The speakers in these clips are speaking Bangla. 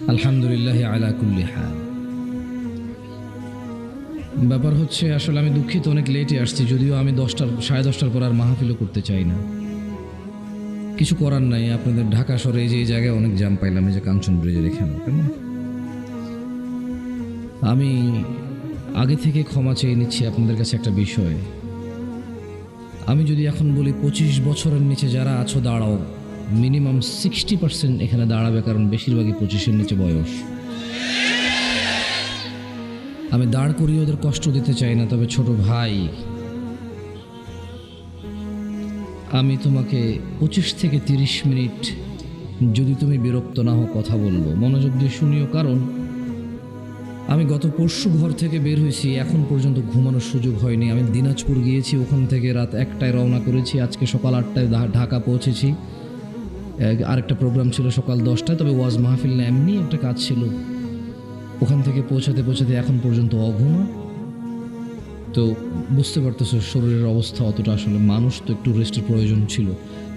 আলহামদুলিল্লাহ আলা কুল্লি হাল। ব্যাপার হচ্ছে আসলে আমি দুঃখিত, অনেক লেটে আসছি, যদিও আমি 10টার 10:30 পর আর মাহফিলও করতে চাই না। কিছু করার নাই, আপনাদের ঢাকা শহরে এই জায়গায় অনেক জ্যাম পাইলাম, এই যে কাঞ্চন ব্রিজের এখানে। কেমন আমি আগে থেকে ক্ষমা চেয়ে নিচ্ছি আপনাদের কাছে একটা বিষয়। আমি যদি এখন বলি 25 বছরের নিচে যারা আছো দাঁড়াও, মিনিমাম 60% এখানে দাঁড়াবে, কারণ বেশিরভাগই 25-এর নিচে বয়স। আমি দাঁড় করিয়ে ওদের কষ্ট দিতে চাই না, তবে ছোট ভাই, আমি তোমাকে 25 থেকে 30 মিনিট, যদি তুমি বিরক্ত না হও, কথা বলবো, মনোযোগ দিয়ে শুনিও। কারণ আমি গত পরশু ঘর থেকে বের হয়েছি, এখন পর্যন্ত ঘুমানোর সুযোগ হয়নি। আমি দিনাজপুর গিয়েছি, ওখান থেকে রাত 1টায় রওনা করেছি, আজকে সকাল 8টায় ঢাকা পৌঁছেছি। আরেকটা প্রোগ্রাম ছিল সকাল 10টায়, তবে ওয়াজ মাহফিল না, এমনি একটা কাজ ছিল। ওখান থেকে পৌঁছাতে পৌঁছাতে এখন পর্যন্ত অঘুমা। তো বুঝতে পারতেছো শরীরের অবস্থা অতটা, আসলে মানুষ তো একটু রেস্টের প্রয়োজন ছিল।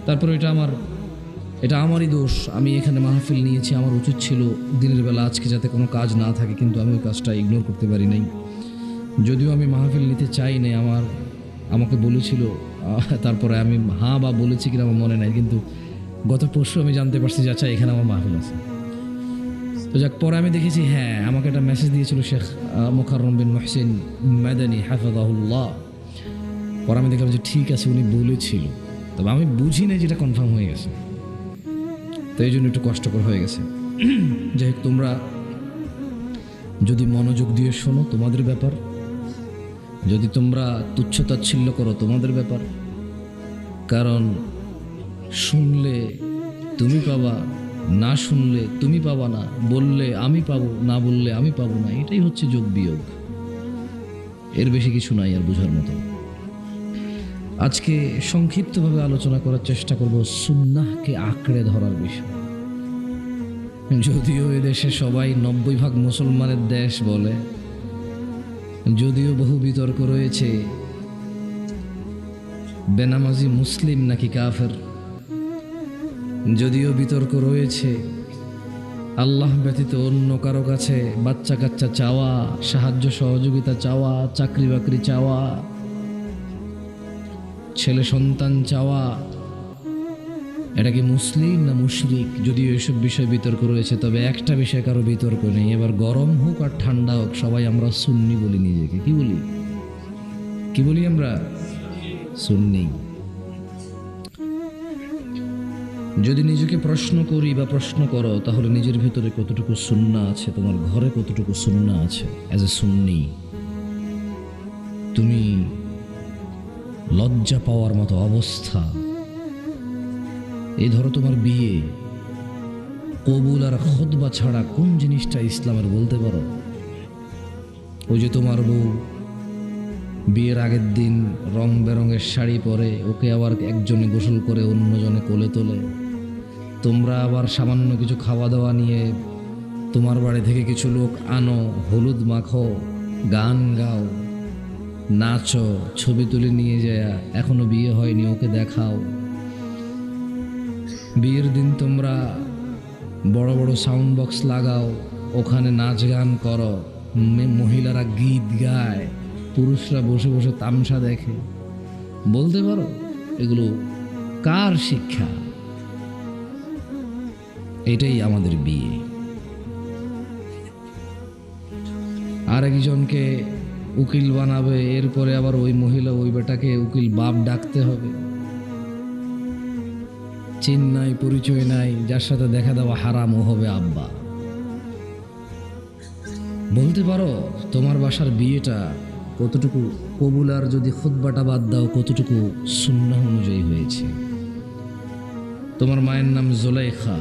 তারপরে এটা আমারই দোষ। আমি এখানে মাহফিল নিয়েছি, আমার উচিত ছিল দিনের বেলা আজকে যাতে কোনো কাজ না থাকে, কিন্তু আমি ওই কাজটা ইগনোর করতে পারি নাই। যদিও আমি মাহফিল নিতে চাই নাই, আমাকে বলেছিল, তারপরে আমি হ্যাঁ বা বলেছি কিনা আমার মনে নাই, কিন্তু গত পরশু আমি জানতে পারছি যে আচ্ছা এখানে আমার মাহফিল আছে। তো যাক, পরে আমি দেখেছি, হ্যাঁ, আমাকে একটা মেসেজ দিয়েছিল শেখ মোকাররম বিন মহসিন মাদানী হাফিজাহুল্লাহ। পরে আমি দেখলাম যে ঠিক আছে, উনি বলেছিল, তবে আমি বুঝি নাই যেটা কনফার্ম হয়ে গেছে, তো এই জন্য একটু কষ্টকর হয়ে গেছে। যাই হোক, তোমরা যদি মনোযোগ দিয়ে শোনো তোমাদের ব্যাপার, যদি তোমরা তুচ্ছতাচ্ছিল্য করো তোমাদের ব্যাপার। কারণ শুনলে তুমি পাবা, না শুনলে তুমি পাবা না, বললে আমি পাবো, না বললে আমি পাবো না। এটাই হচ্ছে যোগ বিয়োগ, এর বেশি কিছু নাই আর বোঝার মতো। আজকে সংক্ষিপ্তভাবে আলোচনা করার চেষ্টা করব সুন্নাহকে আঁকড়ে ধরার বিষয়। যদিও এদেশে সবাই 90% মুসলমানের দেশ বলে, যদিও বহু বিতর্ক রয়েছে বেনামাজি মুসলিম নাকি কাফের, যদিও বিতর্ক রয়েছে আল্লাহ ব্যতীত অন্য কারো কাছে বাচ্চা কাচ্চা চাওয়া, সাহায্য সহযোগিতা চাওয়া, চাকরি বাকরি চাওয়া, ছেলে সন্তান চাওয়া, এটা কি মুসলিম না মুশরিক, যদিও এসব বিষয়ে বিতর্ক রয়েছে। তবে একটা বিষয় কারো বিতর্ক নেই, এবার গরম হোক আর ঠান্ডা হোক সবাই আমরা সুন্নি বলি নিজেকে। কি বলি আমরা? সুন্নি। যদি নিজেকে প্রশ্ন করি বা প্রশ্ন করো, তাহলে নিজের ভেতরে কতটুকু সুন্নাহ আছে, তোমার ঘরে কতটুকু সুন্নাহ আছে অ্যাজ এ সুন্নি। তুমি লজ্জা পাওয়ার মতো অবস্থা, এই ধরো তোমার বিয়ে, কবুল আর খুতবা ছাড়া কোন জিনিসটা ইসলামের বলতে পারো? ওই যে তোমার বউ বিয়ের আগের দিন রং বেরঙের শাড়ি পরে, ওকে আবার একজনে গোসল করে অন্যজনে কোলে তোলে, তোমরা আবার সামান্য কিছু খাওয়া দাওয়া নিয়ে তোমার বাড়ি থেকে কিছু লোক আনো, হলুদ মাখো, গান গাও, নাচো, ছবি তুলে নিয়ে যায়, এখনো বিয়ে হয়নি ওকে দেখাও। বিয়ের দিন তোমরা বড় বড় সাউন্ড বক্স লাগাও, ওখানে নাচ গান করো, মহিলারা গীত গায়, পুরুষরা বসে বসে তামসা দেখে। বলতে পারো এগুলো কার শিক্ষা? এটাই আমাদের বিয়ে। আরেকজনকে উকিল বানাবে, এরপরে আবার ওই মহিলা ওই বেটাকে উকিল বাপ ডাকতে হবে। চিন নাই, পরিচয় নাই, যার সাথে দেখা দেওয়া হারাম, ও হবে আব্বা। বলতে পারো তোমার বাসার বিয়েটা কতটুকু কবুল, আর যদি খুতবাটা বাদ দাও কতটুকু সুন্নাহ অনুযায়ী হয়েছে? তোমার মায়ের নাম জোলাইখা,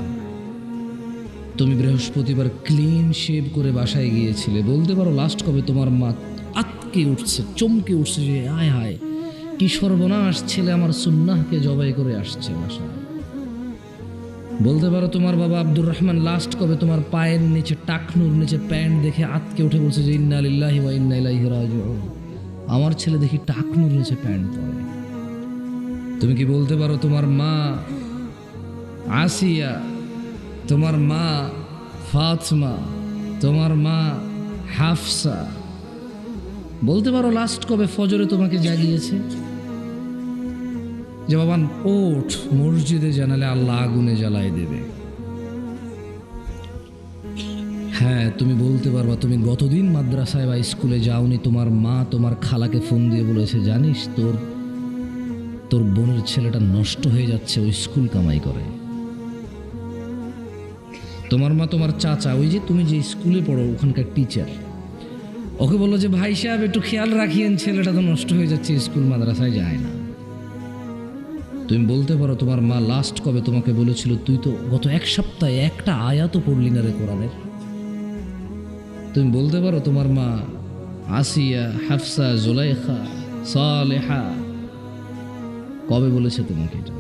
তুমি বৃহস্পতিবার ক্লিন শেভ করে বাসায় গিয়েছিলে। বলতে পারো লাস্ট কবে তোমার মা আতকে উঠছে, চমকে উঠছে যে হায় হায় কি সর্বনাশ, ছেলে আমার সুন্নাহকে জবাই করে আসছে বাসায়। বলতে পারো তোমার বাবা আব্দুর রহমান লাস্ট কবে তোমার পায়ের নিচে, টাকনুর নিচে প্যান্ট দেখে আতকে উঠে বলছে যে ইন্না লিল্লাহি ওয়া ইন্না ইলাইহি রাজিউন, আমার ছেলে দেখি টাকনুর নিচে প্যান্ট পরে। তুমি কি বলতে পারো তোমার মা আসিয়া, তোমার মা ফাতমা, তোমার মা হাফসা। বলতে পারো লাস্ট কবে ফজরে তোমাকে জাগিয়েছে? যে বাবা ওঠ, মসজিদে জানালে আল্লাহ আগুনে জ্বালাই দেবে। হ্যাঁ, তুমি বলতে পারবা তুমি গতদিন মাদ্রাসায় বা স্কুলে যাওনি, তোমার মা তোমার খালাকে ফোন দিয়ে বলেছে জানিস তোর বোনের ছেলেটা নষ্ট হয়ে যাচ্ছে, ওই স্কুল কামাই করে। তোমার মা তোমার চাচা, ওই যে তুমি যে স্কুলে পড়ো ওখানকার টিচার, ওকে বললো যে ভাই সাহেব একটু খেয়াল রাখিয়েন, ছেলেটা তো নষ্ট হয়ে যাচ্ছে, স্কুল মাদ্রাসায় যায় না। তুমি বলতে পারো তোমার মা লাস্ট কবে তোমাকে বলেছিল তুই তো গত এক সপ্তাহে একটা আয়াতও পড়লি না রে কোরআনের। তুমি বলতে পারো তোমার মা আসিয়া, হাফসা, জুলাইখা, সালেহা কবে বলেছে তোমাকে এটা?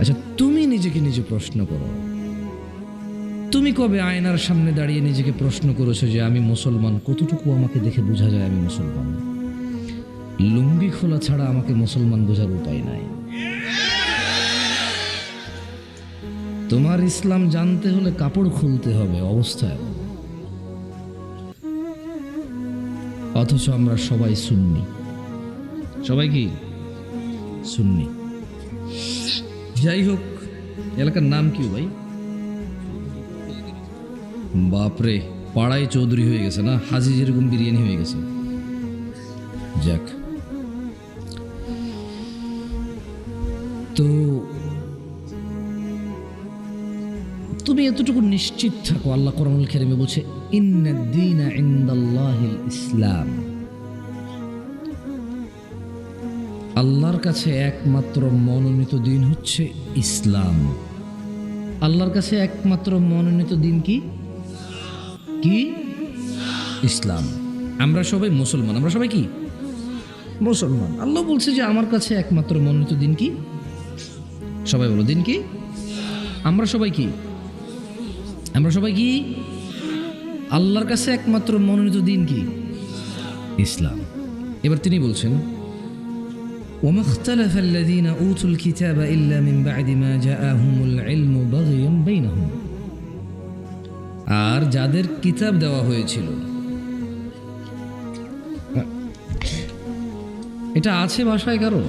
আচ্ছা, তুমি নিজেকে নিজে প্রশ্ন করো, তুমি কবে আয়নার সামনে দাঁড়িয়ে নিজেকে প্রশ্ন করেছো যে আমি মুসলমান, কতটুকু আমাকে দেখে বোঝা যায় আমি মুসলমান? লুঙ্গি খোলা ছাড়া আমাকে মুসলমান বোঝার উপায় নাই। তোমার ইসলাম জানতে হলে কাপড় খুলতে হবে অবস্থায়। অথচ আমরা সবাই সুন্নি। সবাই কি সুন্নি? যাই হোক, এলাকার নাম কি ভাই? বাপরে, পাড়ায় চৌধুরী হয়ে গেছে না, হাজি যেরকম বিরিয়ানি হয়ে গেছে। যাক, তো তুমি এতটুকু নিশ্চিত থাকো, আল্লাহ কোরআনুল কারীমে বলছে ইন্নাদ-দীনা ইনদাল্লাহিল ইসলাম, আল্লাহর কাছে একমাত্র মনোনীত দিন হচ্ছে ইসলাম। আল্লাহর কাছে একমাত্র মনোনীত দিন কি? কি? ইসলাম। আমরা সবাই মুসলমান, আমরা সবাই কি মুসলমান। আল্লাহ বলছে যে আমার কাছে একমাত্র মনোনীত দিন কি? সবাই বলো দিন কি? আমরা সবাই কি? আমরা সবাই কি? আল্লাহর কাছে একমাত্র মনোনীত দিন কি? ইসলাম। এবার তিনি বলছেন وما اختلف الذين أوتوا الكتاب إلا من بعد ما جاءهم العلم بغيا بينهم। আর যাদের কিতাব দেওয়া হয়েছিল, এটা আছে ভাষায় কারো?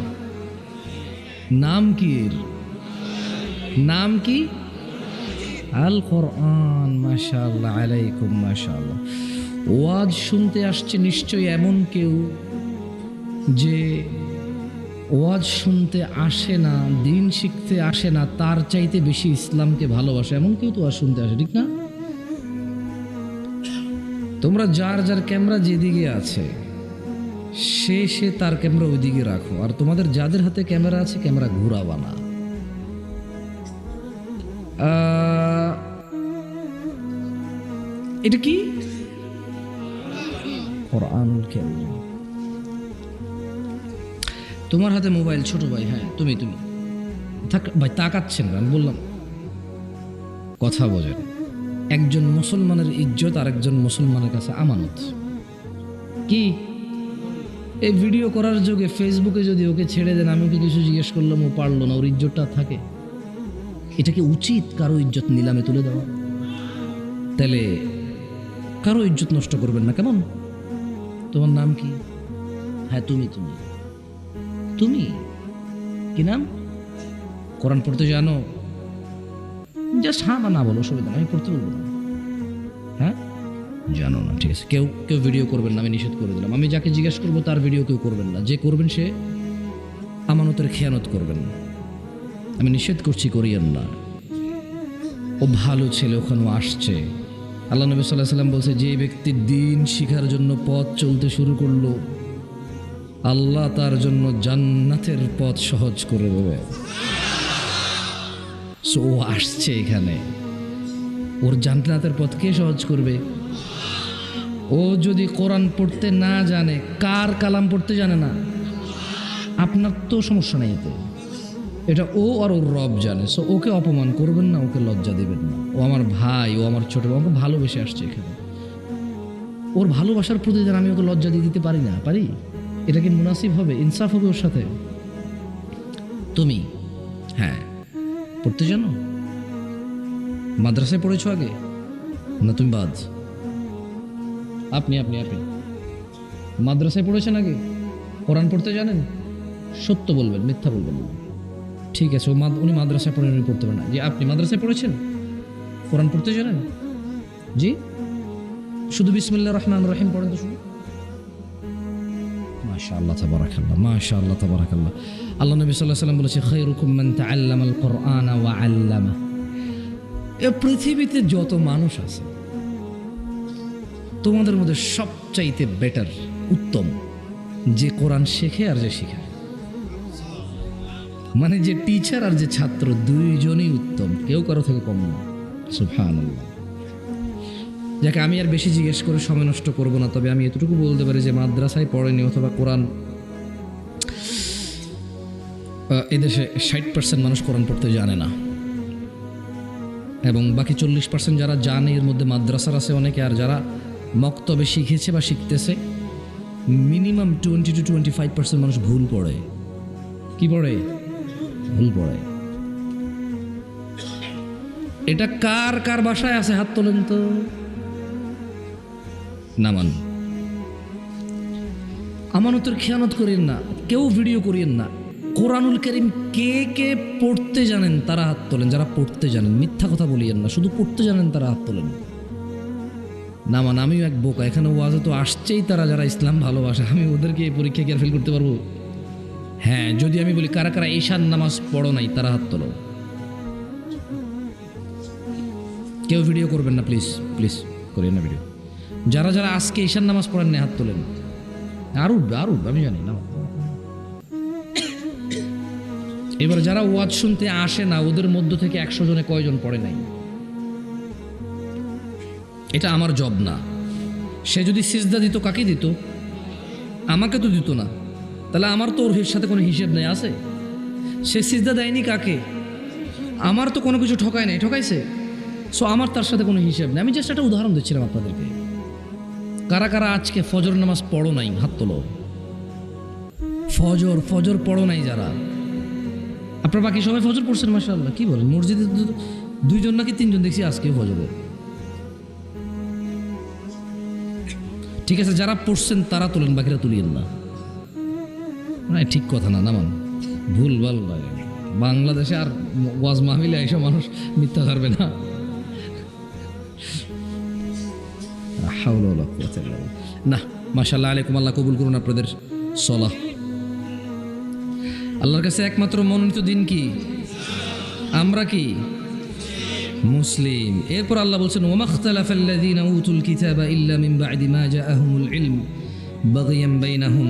নাম কি এর? নাম কি? আল কোরআন। মাশাআল্লাহ আলাইকুম, মাশাআল্লাহ। ওয়াজ শুনতে আসছে নিশ্চয়ই এমন কেউ যে ওয়াজ শুনতে আসে না, দিন শিখতে আসে না, তার চাইতে বেশি ইসলামকে ভালোবাসে, এমন কেউ তো ওয়াজ শুনতে আসে, ঠিক না? তোমরা যার যার ক্যামেরা যেদিকে আছে সে তার ক্যামেরা ওইদিকে রাখো, আর তোমাদের যাদের হাতে ক্যামেরা আছে ক্যামেরা ঘুরাবা না। এটা কি? কোরআনুল কারীম। তোমার হাতে মোবাইল, ছোট ভাই। হ্যাঁ, তুমি থাক ভাই, তাকাচ্ছেন না, আমি বললাম কথা বোঝেন। একজন মুসলমানের ইজ্জত আর একজন মুসলমানের কাছে আমানত। কি এই ভিডিও করার যোগে ফেসবুকে যদি ওকে ছেড়ে দেন, আমি ওকে কিছু জিজ্ঞেস করলাম, ও পারলো না, ওর ইজ্জতটা থাকে। এটা কি উচিত কারো ইজ্জত নিলামে তুলে দেওয়া? তাহলে কারো ইজ্জত নষ্ট করবেন না, কেমন? তোমার নাম কি? হ্যাঁ, তুমি কি নাম? কোরআন পড়তে জানো? জাস্ট হ্যাঁ বা না বলো, অসুবিধা না, আমি পড়তে বলবো না। হ্যাঁ, জানো না, ঠিক আছে। কেউ ভিডিও করবেন না, আমি নিষেধ করে দিলাম। আমি যাকে জিজ্ঞেস করবো তার ভিডিও কেউ করবেন না, যে করবেন সে আমানতের খেয়ানত করবেন। আমি নিষেধ করছি, করিয়েন না। ও ভালো ছেলে, ওখানেও আসছে। আল্লাহ নবী সাল্লাল্লাহু আলাইহি ওয়াসাল্লাম বলছে, যে ব্যক্তির দিন শিখার জন্য পথ চলতে শুরু করলো, আল্লাহ তার জন্য জান্নাতের পথ সহজ করে দেবে। সো ও আসছে এখানে, ওর জান্নাতের পথ কে সহজ করবে? ও যদি কোরআন পড়তে না জানে, কার কালাম পড়তে জানে না, আপনার তো সমস্যা নেই এতে। এটা ও আর ওর রব জানে। সো ওকে অপমান করবেন না, ওকে লজ্জা দিবেন না। ও আমার ভাই, ও আমার ছোট ভাই, ওকে ভালোবেসে আসছে এখানে। ওর ভালোবাসার প্রতিদান আমি ওকে লজ্জা দিয়ে দিতে পারি না? পারি? এটা কি মুনাসিব হবে? ইনসাফ হবে ওর সাথে? তুমি হ্যাঁ পড়তে জানো? মাদ্রাসায় পড়েছো আগে না তুমি বাদ? আপনি আপনি আপনি মাদ্রাসায় পড়েছেন আগে? কোরআন পড়তে জানেন? সত্য বলবেন, মিথ্যা বলবেন না। ঠিক আছে, উনি মাদ্রাসায় পড়েন, উনি পড়তে পারেন না। জি, আপনি মাদ্রাসায় পড়েছেন? কোরআন পড়তে জানেন? জি, শুধু বিসমিল্লাহির রহমানির রহিম পড়েন তো শুধু। মাশাআল্লাহ তাবারাকাল্লাহ, মাশাআল্লাহ তাবারাকাল্লাহ। আল্লাহ নবী সাল্লাল্লাহু আলাইহি ওয়াসাল্লাম বলেছে, খায়রুকুম মান তাআল্লামাল কুরআনা ওয়া আল্লামা। এই পৃথিবীতে যত মানুষ আছে তোমাদের মধ্যে সবচাইতে বেটার, উত্তম যে কোরআন শেখে আর যে শেখায়। মানে যে টিচার আর যে ছাত্র দুইজনই উত্তম, কেউ কারো থেকে কম না। সুবহানাল্লাহ। যাকে আমি আর বেশি জিজ্ঞেস করে সময় নষ্ট করবো না, তবে আমি এতটুকু বলতে পারি যে মাদ্রাসায় পড়েনি অথবা কোরআন, এদেশে 60% মানুষ কোরআন পড়তে জানে না, এবং বাকি 40% যারা জানে এর মধ্যে মাদ্রাসার আছে অনেকে, আর যারা মক্তবে শিখেছে বা শিখতেছে মিনিমাম 20 to 25% মানুষ ভুল পড়ে। কি পড়ে? ভুল পড়ে। এটা কার কার বাসায় আছে হাত তোলেন তো। নামান, আমানতের খেয়ানত করিয়েন না, কেউ ভিডিও করিয়েন না। কোরআনুল কারীম কে কে পড়তে জানেন তারা হাত তোলেন। যারা পড়তে জানেন, মিথ্যা কথা বলিয়েন না, শুধু পড়তে জানেন তারা হাত তোলেন। নামান, আমিও এক বোকা, এখানে ওয়াজে তো আসছেই তারা যারা ইসলাম ভালোবাসে। আমি ওদেরকে এই পরীক্ষা কি আর ফেল করতে পারবো? হ্যাঁ, যদি আমি বলি কারা কারা ঈশান নামাজ পড়ো নাই তারা হাত তোলো। কেউ ভিডিও করবেন না প্লিজ, প্লিজ করেন না ভিডিও। যারা যারা আজকে ঈশান নামাজ পড়েন না হাত তোলেন। আরো আরো আমি জানি না। এবার যারা ওয়াজ শুনতে আসে না ওদের মধ্য থেকে 100 জনে কয়জন পড়ে নাই? এটা আমার জব না। সে যদি সিজদা দিত কাকে দিত? আমাকে তো দিত না, তাহলে আমার তো ওর সাথে কোনো হিসেব নেই আছে। সে সিজদা দেয়নি কাকে? আমার তো কোনো কিছু ঠকায় নাই, ঠকাইছে? সো আমার তার সাথে কোনো হিসেব নেই। আমি জাস্ট একটা উদাহরণ দিচ্ছিলাম আপনাদেরকে। কারা কারা আজকে ফজর নামাজ পড়ো নাই হাত তোলো। ফজর পড়ো নাই যারা, আপনারা বাকি সবাই ফজর পড়ছেন মাশাআল্লাহ। কি বলেন, মসজিদে 2জন নাকি 3জন দেখছি আজকে ফজরে। ঠিক আছে, যারা পড়ছেন তারা তোলেন, বাকিরা তুলিয়েন না। ঠিক কথা না, নামান। ভুল ভাল লাগে। বাংলাদেশে আর ওয়াজ মাহফিলে এসব মানুষ মিথ্যা ধরবে না। না, মাশাআল্লাহ আলাইকুম, আল্লাহ কবুল করুন আপনাদের সলাহ। আল্লাহর কাছে একমাত্র মনোনীত দিন কি? আমরা কি? মুসলিম। এরপর আল্লাহ বলছেন, ওয়ামাখতালাফাল্লাযীনা উতুল কিতাবা ইল্লা মিন বা'দি মা জাআহুমুল ইলম বাগিয়াম বাইনাহুম।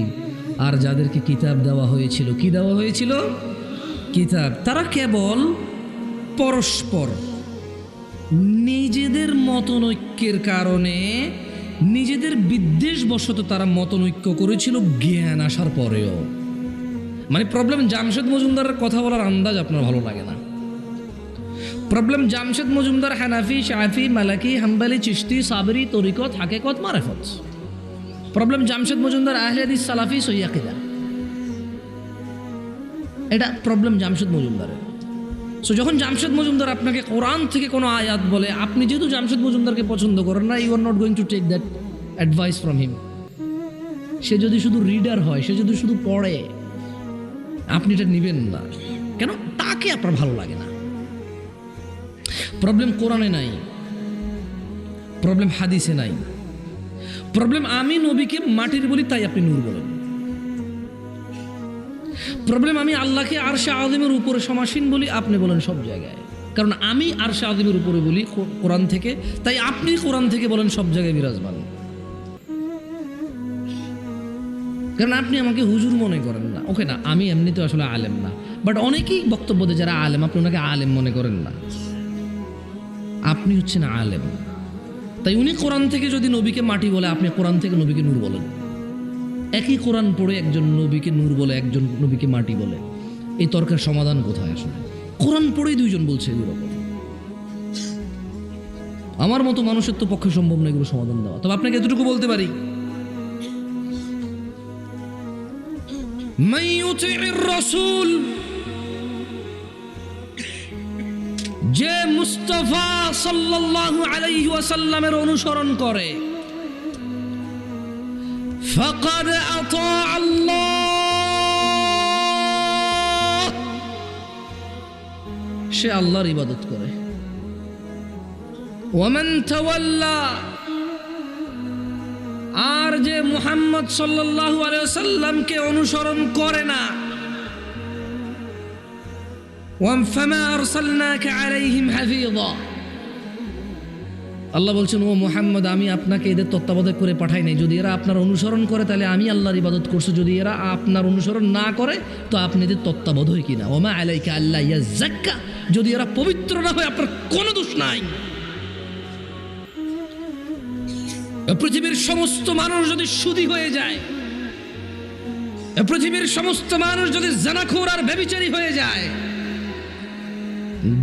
আর যাদেরকে কিতাব দেওয়া হয়েছিল, কি দেওয়া হয়েছিল? কিতাব। তারা কেবল পরস্পর নিজেদের মতনৈক্যের কারণে, নিজেদের বিদ্বেষবশত তারা মতনৈক্য করেছিল জ্ঞান আসার পরেও। মানে প্রবলেম জামশেদ মজুমদারের কথা বলার আন্দাজ আপনার ভালো লাগে না। প্রবলেম জামশেদ মজুমদার হানাফি, শাফি, মালাকি, হাম্বলি, চিশতি, সাবরি, তরিকত, হাকিকত, মারিফত। প্রবলেম জামশেদ মজুমদার আহলে হাদিস, সালাফি, সহিহ আকীদা। এটা প্রবলেম জামশেদ মজুমদারের। সো যখন জামশেদ মজুমদার আপনাকে কোরআন থেকে কোনো আয়াত বলে, আপনি যেহেতু জামশেদ মজুমদারকে পছন্দ করেন না, you are not going to take that advice from him. সে যদি শুধু রিডার হয়, সে যদি শুধু পড়ে, আপনি এটা নেবেন না। কেন? তাকে আপনার ভালো লাগে না। প্রবলেম কোরআনে নাই, প্রবলেম হাদিসে নাই, প্রবলেম আমি নবীকে মাটির বলি তাই আপনি নূর বলেন। প্রবলেম আমি আল্লাহকে আরশে আযিমের উপরে সমাসীন বলি, আপনি বলেন সব জায়গায়। কারণ আমি আরশে আযিমের উপরে বলি কোরআন থেকে, তাই আপনি কোরআন থেকে বলেন সব জায়গায় বিরাজমান। কারণ আপনি আমাকে হুজুর মনে করেন না। ওকে না, আমি এমনিতে আসলে আলেম না, বাট অনেকেই বক্তব্য দেয় যারা আলেম, আপনি ওনাকে আলেম মনে করেন না। আপনি হচ্ছেন আলেম, তাই উনি কোরআন থেকে যদি নবীকে মাটি বলে, আপনি কোরআন থেকে নবীকে নূর বলেন। একই কোরআন পড়ে একজন নবীকে নূর বলে, একজন নবীকে মাটি বলে। এই তর্কের সমাধান কোথায়? আসলে কোরআন পড়েই 2জন বলছে এগুলো। আমার মতো মানুষের তো পক্ষে সম্ভব না এগুলো সমাধান দেওয়া। তবে আপনাকে এতটুকু বলতে পারি, মান ইউতি'র রাসূল, যে মুস্তাফা সাল্লাল্লাহু আলাইহি ওয়াসাল্লামের অনুসরণ করে ফাকাদ আতা আল্লাহ, সে আল্লাহর ইবাদত করে। ওয়ামান তাওয়াল্লা, আর যে মুহাম্মদ সাল্লাল্লাহু আলাইহি ওয়াসাল্লামকে অনুসরণ করে না, ফামা আরসালনাকা আলাইহিম হাফিযা, আল্লাহ বলছেন ও মুহাম্মদ আমি আপনাকে এদের তত্ত্বাবধায়ক করে পাঠাই নাই। যদি এরা আপনার অনুসরণ করে তাহলে আমি আল্লাহর ইবাদত করছি, যদি এরা আপনার অনুসরণ না করে তো আপনি এদের তত্ত্বাবধায়ক কিনা। ওমা আলাইকা আল্লা ইয়াযাক্কা, যদি এরা পবিত্র না হয় আপনার কোনো দোষ নাই। পৃথিবীর সমস্ত মানুষ যদি সুদী হয়ে যায়, পৃথিবীর সমস্ত মানুষ যদি জানাখোর আর ব্যভিচারী হয়ে যায়,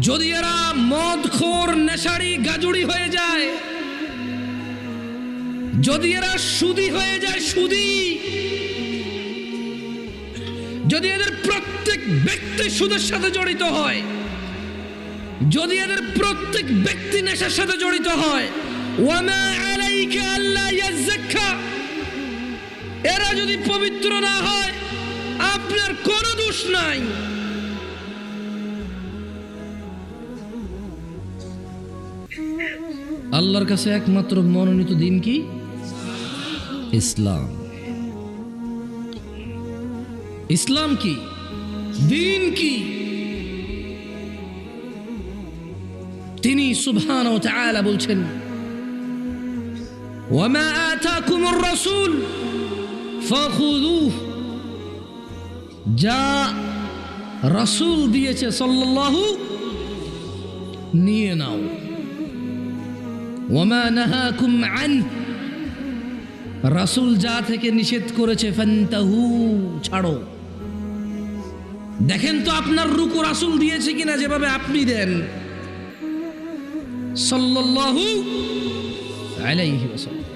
যদি এরা মদখোর নেশাড়ি গাজুড়ি হয়ে যায়, যদি এরা সুদী হয়ে যায়, সুদী, যদি এদের প্রত্যেক ব্যক্তি সুদের সাথে জড়িত হয়, যদি এদের প্রত্যেক ব্যক্তি নেশার সাথে জড়িত হয়, ওয়ামা আলাইকা আল্লা ইয়াযাক্কা, এরা যদি পবিত্র না হয় আপনার কোনো দোষ নাই। আল্লাহর কাছে একমাত্র মনোনীত দিন কি? ইসলাম। ইসলাম কি? দিন কি? তিনি সুবহানাহু ওয়া তাআলা বলছেন ওয়ামা আতাকুমুর রাসূল ফাখুযুহু, যা রাসূল দিয়েছে সাল্লাল্লাহু নিয়ে নাও। ওয়ামা নাহাকুম আনহু, রাসূল যা থেকে নিষেধ করেছে ফান্তাহু, ছাড়ো। দেখেন তো আপনার রুকু রাসূল দিয়েছে কিনা যেভাবে আপনি দেন সাল্লাল্লাহু আলাইহি ওয়াসাল্লাম।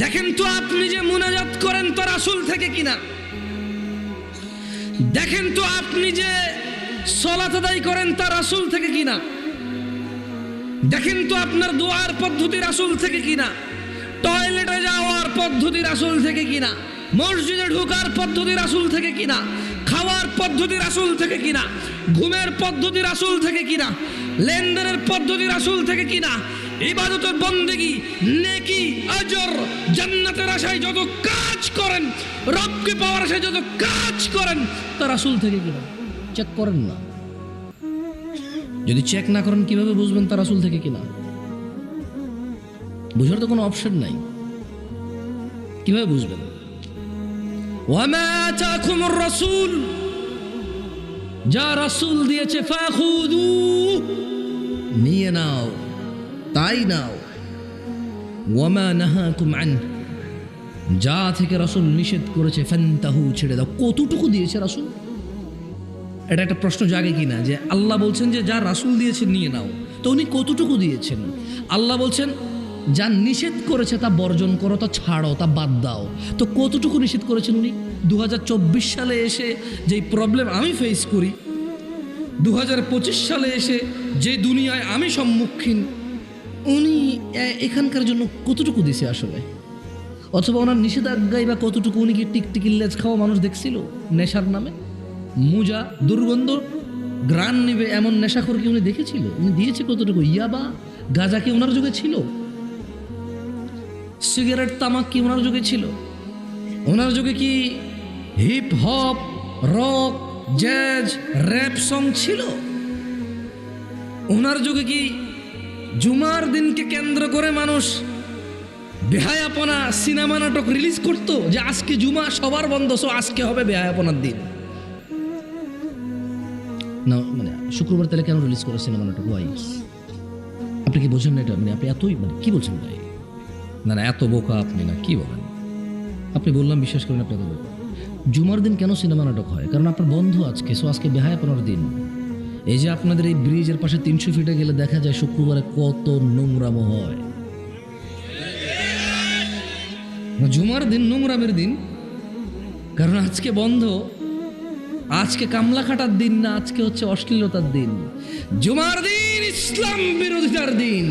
দেখেন তো আপনি যে মুনাজাত করেন তা রাসূল থেকে কিনা। দেখেন তো আপনি যে সালাত আদায় করেন তা রাসূল থেকে কিনা। দেখেন তো আপনার দোয়ার পদ্ধতি রাসূল থেকে কিনা, টয়লেটে যাওয়ার পদ্ধতি রাসূল থেকে কিনা, মসজিদে ঢোকার পদ্ধতি রাসূল থেকে কিনা, খাওয়ার পদ্ধতি রাসূল থেকে কিনা, ঘুমের পদ্ধতি রাসূল থেকে কিনা, লেনদেনের পদ্ধতি রাসূল থেকে কিনা, ইবাদতের বন্দেগী, নেকি, আজর, জান্নাতের আশায় যত কাজ করেন, রবকে পাওয়ার আশায় যত কাজ করেন তা রাসূল থেকে কিনা। চেক করেন না। যদি চেক না করেন কিভাবে বুঝবেন তা রাসূল থেকে কিনা? বুঝার তো কোনো অপশন নাই, কিভাবে বুঝবেন? ওয়ামা আতাকুমুর রাসূল, যা রাসূল দিয়েছে ফাখুযু, নিয়ে নাও, তাই নাও। ওয়ামা নাহাকুম আনহু, যা থেকে রাসূল নিষেধ করেছে ফান্তাহু, ছেড়ে দাও। কতটুকু দিয়েছে রাসূল? এটা একটা প্রশ্ন জাগে কিনা যে আল্লাহ বলছেন যে যা রাসূল দিয়েছে নিয়ে নাও, তো উনি কতটুকু দিয়েছেন? আল্লাহ বলছেন যা নিষেধ করেছে তা বর্জন করো, তা ছাড়ো, তা বাদ দাও। তো কতটুকু নিষেধ করেছেন উনি? 2024 সালে এসে যেই প্রবলেম আমি ফেস করি, 2025 সালে এসে যে দুনিয়ায় আমি সম্মুখীন, উনি এখানকার জন্য কতটুকু দিছে আসলে? অথবা ওনার নিষেধাজ্ঞায় বা কতটুকু? উনি কি টিকটিকির লেজ খাওয়া মানুষ দেখছিল নেশার নামে? মুজা, দুর্গন্ধ, গ্রান নিবে এমন নেশাখোর কি উনি দেখেছিল? উনি দিয়েছে কতটুকু? ইয়াবা, গাঁজা কি ওনার যুগে ছিল? সিগারেট, তামাক কি ওনার যুগে ছিল? ওনার যুগে কি hip hop, rock, jazz, rap song ছিল? ওনার যুগে কি জুমার দিনকে কেন্দ্র করে মানুষ বেহায়াপনা সিনেমা নাটক রিলিজ করতো যে আজকে জুমা, সবার বন্ধ, সো আজকে হবে বেহায়াপনার দিন? না, মানে শুক্রবার তাহলে কেন রিলিজ করে সিনেমা নাটক? ওয়াই? আপনি কি বোঝেন না এটা? মানে আপনি এতই, মানে কি বলছেন ভাই? না না, এত বোকা আপনি না, কি বলেন আপনি? বললাম বিশ্বাস করেন আপনি এত বোকা। জুমার দিন কেন সিনেমা নাটক হয়? কারণ আপনার বন্ধ আজকে, সো আজকে বেহায়াপনার দিন। এই যে আপনাদের এই ব্রিজের পাশে 300 ফিটে গেলে দেখা যায় শুক্রবারে কত নোংরামো হয়। জুমার দিন নোংরামের দিন, কারণ আজকে বন্ধ, আজকে কামলা খাটার দিন না, আজকে হচ্ছে অশ্লীলতার দিন। জুমার দিন ইসলাম বিরোধিতার দিন,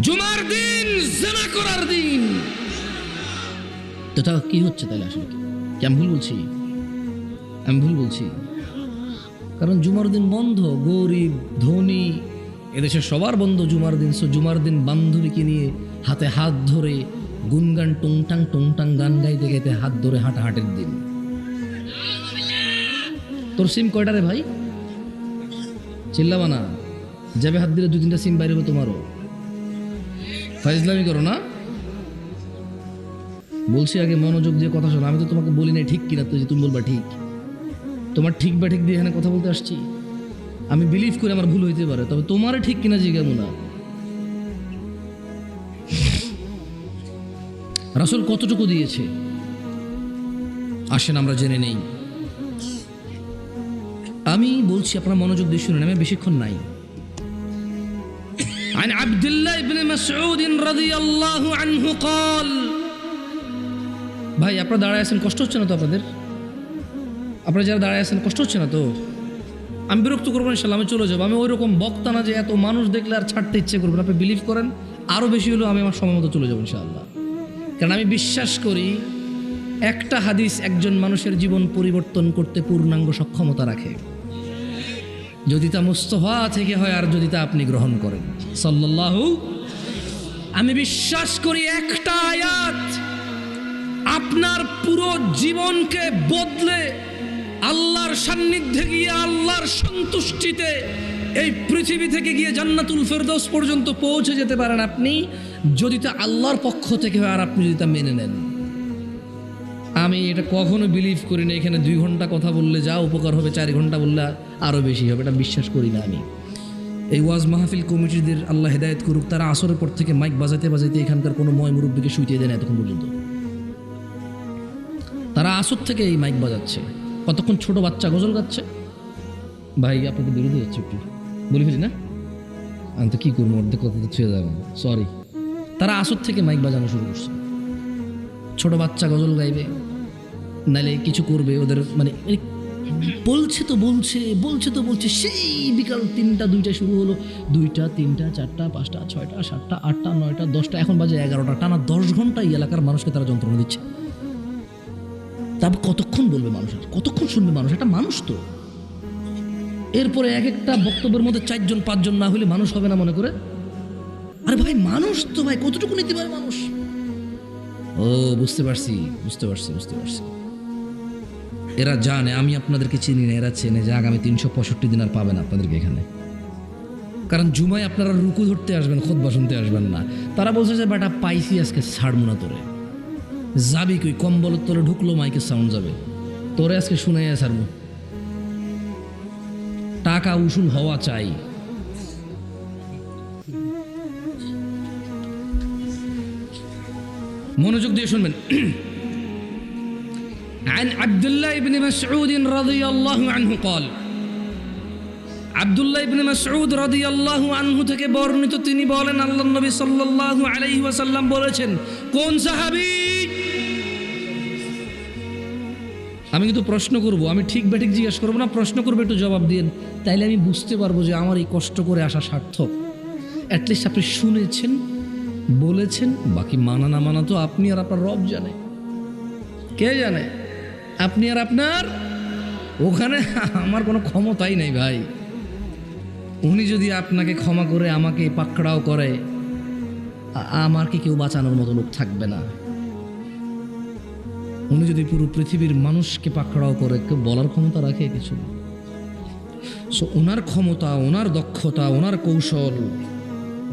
জুমার দিন জিনা করার দিন। তো তা কি হচ্ছে তাহলে? আসলে কি আমি ভুল বলছি? আমি ভুল বলছি? কারণ জুমার দিন বন্ধ, গরিব ধনী এদেশে সবার বন্ধ জুমার দিন। সো জুমার দিন বান্ধবীকে নিয়ে হাতে হাত ধরে গুনগান টুংটাং টুংটাং গান গাইতে গাইতে হাত ধরে হাঁটাহাঁটির দিন। তোর সিম কয়টা রে ভাই? চিল্লাবা না, যাবে হাত দিলে 2-3টা সিম বাইরে হবে তোমারও। ফাইজলামি করো না, বলছি আগে মনোযোগ দিয়ে কথা শোনো। আমি তো তোমাকে বলি নাই ঠিক কিনা, তো যে তুমি বলবা ঠিক। তোমার ঠিক বা ঠিক দিয়ে এখানে কথা বলতে আসছি। আমি বিলিভ করি আমার ভুল হইতে পারে, তবে তোমারে ঠিক কিনা জিজ্ঞাসা না। রাসূল কতটুকু দিয়েছে আসেন আমরা জেনে নেই। আমি বলছি আপনারা মনোযোগ দিয়ে শুনুন, আমি বেশিক্ষণ নাই। عن عبد الله بن مسعود رضي الله عنه قال ভাই আপনারা দাঁড়ায় আছেন, কষ্ট হচ্ছে না তো আপনাদের? আপনারা যারা দাঁড়ায় আছেন কষ্ট হচ্ছে না তো? আমি বিরক্ত করবো না, ইনশাল্লাহ আমি চলে যাবো। আমি ওই রকম বক্তা না যে এত মানুষ দেখলে আর ছাড়তে ইচ্ছে করবেন। আপনি বিলিভ করেন আরও বেশি হলেও আমি আমার সময় মতো চলে যাবো ইনশাআল্লাহ। কারণ আমি বিশ্বাস করি একটা হাদিস একজন মানুষের জীবন পরিবর্তন করতে পূর্ণাঙ্গ সক্ষমতা রাখে, যদি তা মুস্তাফা থেকে হয় আর যদি তা আপনি গ্রহণ করেন সাল্লাল্লাহু। আমি বিশ্বাস করি একটা আয়াত আপনার পুরো জীবনকে বদলে আল্লাহর সান্নিধ্যে গিয়ে আল্লাহর সন্তুষ্টিতে এই পৃথিবী থেকে গিয়ে জান্নাতুল ফেরদৌস পর্যন্ত পৌঁছে যেতে পারেন আপনি, যদি তা আল্লাহর পক্ষ থেকে হয় আর আপনি যদি তা মেনে নেন। আমি এটা কখনো বিলিভ করি না এখানে 2 ঘন্টা কথা বললে যা উপকার হবে 4 ঘন্টা বললে আরও বেশি হবে, এটা বিশ্বাস করি না আমি। এই ওয়াজ মাহফিল কমিটিদের আল্লাহ হেদায়েত করুক, তারা আসরের পর থেকে মাইক বাজাইতে বাজাইতে এখানকার কোনো ময় মুরব্বীকে শুইতে দেয় না এতক্ষণ পর্যন্ত। তারা আসর থেকে এই মাইক বাজাচ্ছে, কতক্ষণ ছোট বাচ্চা গজল গাচ্ছে। ভাই আপনাদের বিরোধী যাচ্ছে, একটু বলে ফেলি না, আমি তো কী করবো, অর্ধেক কথা তো ছুঁয়ে যাবেন, সরি। তারা আসর থেকে মাইক বাজানো শুরু করছে, ছোট বাচ্চা গজল গাইবে নাইলে কিছু করবে, ওদের মানে বলছে তো বলছে বলছে তো বলছে, সেই বিকাল 3টা 2টা শুরু হলো, 2টা 3টা 4টা 5টা 6টা 7টা 8টা 9টা 10টা, এখন বাজে 11টা, টানা 10 ঘন্টা এই এলাকার মানুষকে তারা যন্ত্রণা দিচ্ছে। তারপর কতক্ষণ বলবে মানুষ, আর কতক্ষণ শুনবে মানুষ? একটা মানুষ তো। এরপরে এক একটা বক্তব্যের মধ্যে 4জন 5জন না হলে মানুষ হবে না মনে করে। আরে ভাই মানুষ তো ভাই, কতটুকু নিতে পারে মানুষ? ও বুঝতে পারছি বুঝতে পারছি বুঝতে পারছি। এরা জানে আমি আপনাদেরকে চিনি না, এরা চেনে যে আগামী 365 দিন আর পাবেন আপনাদেরকে এখানে। কারণ জুমায় আপনারা রুকু ধরতে আসবেন, খুতবা শুনতে আসবেন না। তারা বলছে যে বেটা পাইছি আজকে ছাড়বো না তোরে, যাবি কই? কম্বলের তোরে ঢুকলো মাইকের সাউন্ড যাবে, তোরে আজকে শুনে ছাড়বো। টাকা উসুল হওয়া চাই। মনোযোগ দিয়ে শুনবেন। عن عبد الله بن مسعود رضي الله عنه قال আব্দুল্লাহ ইবনে মাসউদ রাদিয়াল্লাহু আনহু থেকে বর্ণিত, তিনি বলেন আল্লাহর নবী সাল্লাল্লাহু আলাইহি ওয়াসাল্লাম বলেছেন। কোন সাহাবী? আমি কিন্তু প্রশ্ন করব, আমি ঠিক বেঠিক জিজ্ঞাসা করবো না, প্রশ্ন করবো, একটু জবাব দিন, তাইলে আমি বুঝতে পারবো যে আমার এই কষ্ট করে আসা সার্থক। অ্যাটলিস্ট আপনি শুনেছেন, বলেছেন, বাকি মানা না মানা তো আপনি আর আপনার রব জানে। কে জানে? আপনি আর আপনার। ওখানে আমার কোনো ক্ষমতাই নেই ভাই। উনি যদি আপনাকে ক্ষমা করে আমাকে পাকড়াও করে, আমার কি কেউ বাঁচানোর মতো লোক থাকবে না। উনি যদি পুরো পৃথিবীর মানুষকে পাকড়াও করে, কেউ বলার ক্ষমতা রাখে কিছু? সো ওনার ক্ষমতা, ওনার দক্ষতা, ওনার কৌশল,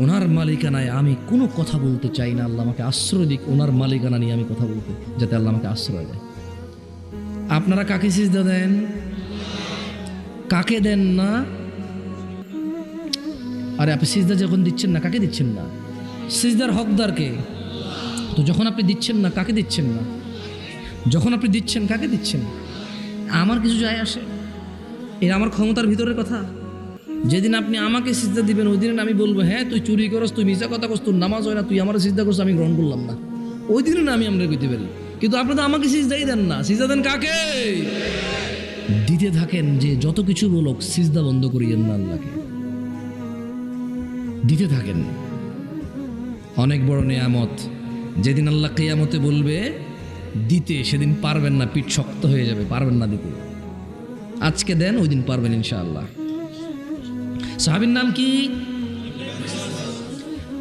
ওনার মালিকানায় আমি কোনো কথা বলতে চাই না। আল্লাহ আমাকে আশ্রয় দিক ওনার মালিকানা নিয়ে আমি কথা বলতে, যাতে আল্লাহ আমাকে আশ্রয় দেয়। আপনারা কাকে সিজদা দেন? কাকে দেন না? আরে আপনি সিজদা যখন দিচ্ছেন না, কাকে দিচ্ছেন না? সিজদার হকদারকে। তো যখন আপনি দিচ্ছেন না, কাকে দিচ্ছেন না? যখন আপনি দিচ্ছেন, কাকে দিচ্ছেন? আমার কিছু যায় আসে? এটা আমার ক্ষমতার ভিতরের কথা। যেদিন আপনি আমাকে সিজদা দিবেন, ওই দিন আমি বলবো হ্যাঁ তুই চুরি করস, তুই মিছা কথা করস, তোর নামাজ হয় না, তুই আমার সিজদা করছ, আমি গ্রহণ করলাম না। ওই দিন না আমি আমরা কইতে পারি। কিন্তু আপনি তো আমাকে সিজদাই দেন না। সিজদা দেন কাকে? দিতে থাকেন যে যত কিছু বলুক সিজদা বন্ধ করিয়েন না আল্লাহকে, দিতে থাকেন। অনেক বড় নেয়ামত, যেদিন আল্লাহ কিয়ামতে বলবে দিতে, সেদিন পারবেন না, পিঠ শক্ত হয়ে যাবে, পারবেন না দিতে। আজকে দেন, ওই দিন পারবেন ইনশাআল্লাহ। সাহাবীর নাম কি?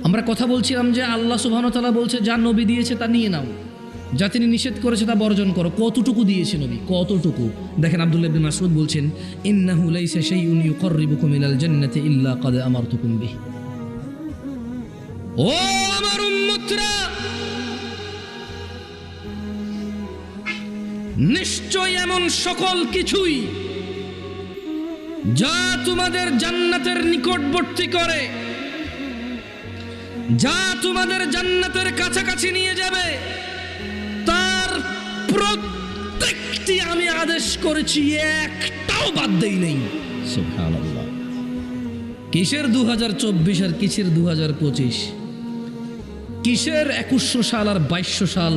আমরা কথা বলছিলাম যে আল্লাহ সুবহানাহু ওয়া তাআলা বলছে যা নবী দিয়েছে তা নিয়ে নাও, যা তিনি নিষেধ করেছে তা বর্জন করো। কতটুকু দিয়েছে নবী, কতটুকু? দেখেন আব্দুল্লাহ ইবনে মাসউদ বলছেন, ইন্নাহু লাইসা শাইউন ইউকাররিবুকুম ইলাল জান্নাতি ইল্লা ক্বাদ আমারতুকুম বিহি। ও আমার উম্মতরা, নিশ্চয় এমন সকল কিছুই যা তোমাদের জান্নাতের নিকটবর্তী করে, যা তোমাদের জান্নাতের কাছাকাছি নিয়ে যাবে, তার প্রত্যেকটি আমি আদেশ করেছি, একটাও বাদ দেই নাই। সুবহানাল্লাহ। কিসের 2024 আর কিসের 2025? কিসের 2100 সাল আর 2200 সাল?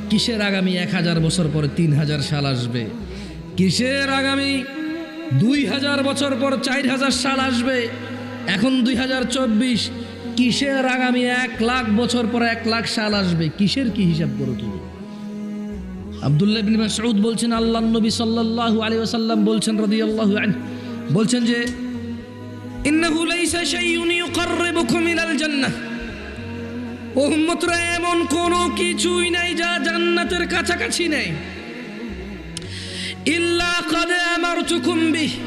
কিসের আগামী 1000 বছর পরে 3000 সাল আসবে? কিসের আগামী 2000 বছর পর 4000 সাল আসবে? এখন 2024। কিসের আগামী 1,00,000 বছর পর 1,00,000 সাল আসবে? কিসের কি হিসাব করো তুমি? আব্দুল্লাহ ইবনে মাসউদ বলছেন, আল্লাহর নবী সাল্লাল্লাহু আলাইহি ওয়াসাল্লাম বলছেন রাদিয়াল্লাহু আনহু, বলছেন যে ইন্নাহু লাইসা শাইউন ইউকাররিবুকুম ইলাল জান্নাহ। ও উম্মতরা, এমন কোনো কিছুই নাই যা জান্নাতের কাছাকাছি নেই, ইল্লা ক্বাদ আমারতুকুম বিহি,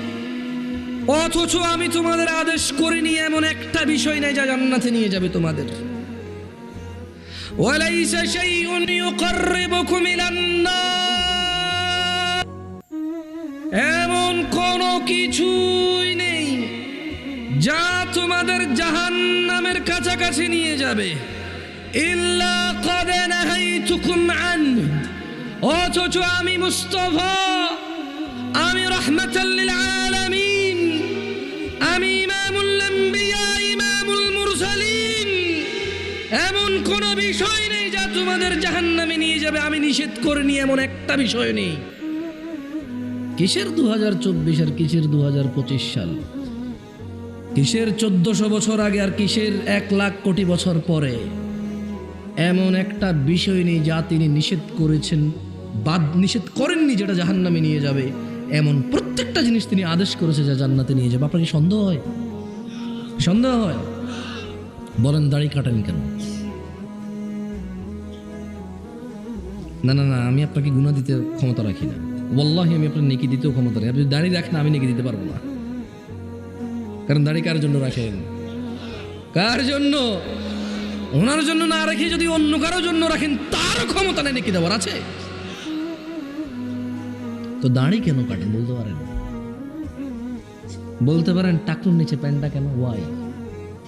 অথচ আমি তোমাদের আদেশ করিনি এমন একটা বিষয় নাই যা জান্নাতে নিয়ে যাবে তোমাদের। ওয়ালাইসা শাইউন ইউকাররিবুকুম ইলান নার, এমন কোনো কিছুই নেই যা তোমাদের জাহান্নামের কাছাকাছি নিয়ে যাবে, ইল্লা ক্বাদ নাহাইতুকুম আনহু, অথচ আমি মুস্তাফা, আমি রাহমাতাল লিল আলামিন, আমি ইমামুল আম্বিয়া, ইমামুল মুরসালিন, এমন কোন বিষয় নেই যা তোমাদের জাহান্নামে নিয়ে যাবে, আমি নিষেধ করিনি এমন একটা বিষয় নেই। কিসের 2024 আর কিসের 2025 সাল? কিসের 1400 বছর আগে আর কিসের 1,00,000 কোটি বছর পরে? এমন একটা বিষয় নেই যা তিনি নিষেধ করেছেন, নিষেধ করেননি যেটা জাহান্নামে নিয়ে যাবে। এমন প্রত্যেকটা জিনিস তিনি আদেশ করেছে যা জান্নাতে নিয়ে যাবে। আপনার কি সন্দেহ হয়? সন্দেহ হয়? বলেন দাড়ি কাটেন কেন? না না না, আমি আপনাকে গুনাহ দিতে ক্ষমতা রাখি না, ওয়াল্লাহি আমি আপনার নেকি দিতেও ক্ষমতা রাখি। আপনি দাড়ি রাখেন, আমি নেকি দিতে পারবো না। কারণ দাড়ি কার জন্য রাখেন? কার জন্য? ওনার জন্য না রেখে যদি অন্য কারোর জন্য রাখেন, তার ক্ষমতা নেই নেকি দেওয়ার আছে। তো দাড়ি কেন কাটেন বলতে পারেন? বলতে পারেন টাকলুর নিচে প্যান্টটা কেন? ওয়াই?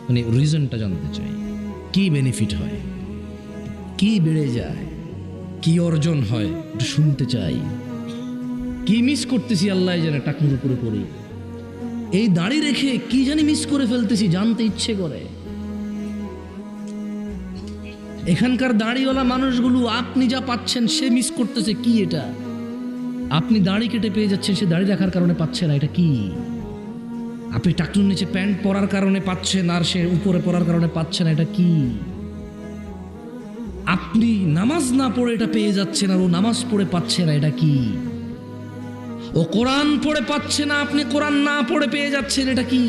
মানে রিজনটা জানতে চাই। কি বেনিফিট হয়, কি বেড়ে যায়, কি অর্জন হয়, একটু শুনতে চাই। কি মিস করতেছি আল্লাহ জানে টাকলুর উপরে পড়ি। এই দাড়ি রেখে কি জানি মিস করে ফেলতেছি, জানতে ইচ্ছে করে। এখানকার দাড়িওয়ালা মানুষগুলো আপনি যা পাচ্ছেন সে মিস করতেছে কি? এটা আপনি দাড়ি কেটে পেয়ে যাচ্ছেন, সে দাড়ি রাখার কারণে পাচ্ছে না। এটা কি? আপনি টাকলুর নিচে প্যান্ট পরার কারণে পাচ্ছেন আর সে উপরে পরার কারণে পাচ্ছে না। এটা কি? আপনি নামাজ না পড়ে এটা পেয়ে যাচ্ছেন আর ও নামাজ পড়ে পাচ্ছে না। এটা কি? ও কোরআন পড়ে পাচ্ছে না, আপনি কোরআন না পড়ে পেয়ে যাচ্ছেন। এটা কি?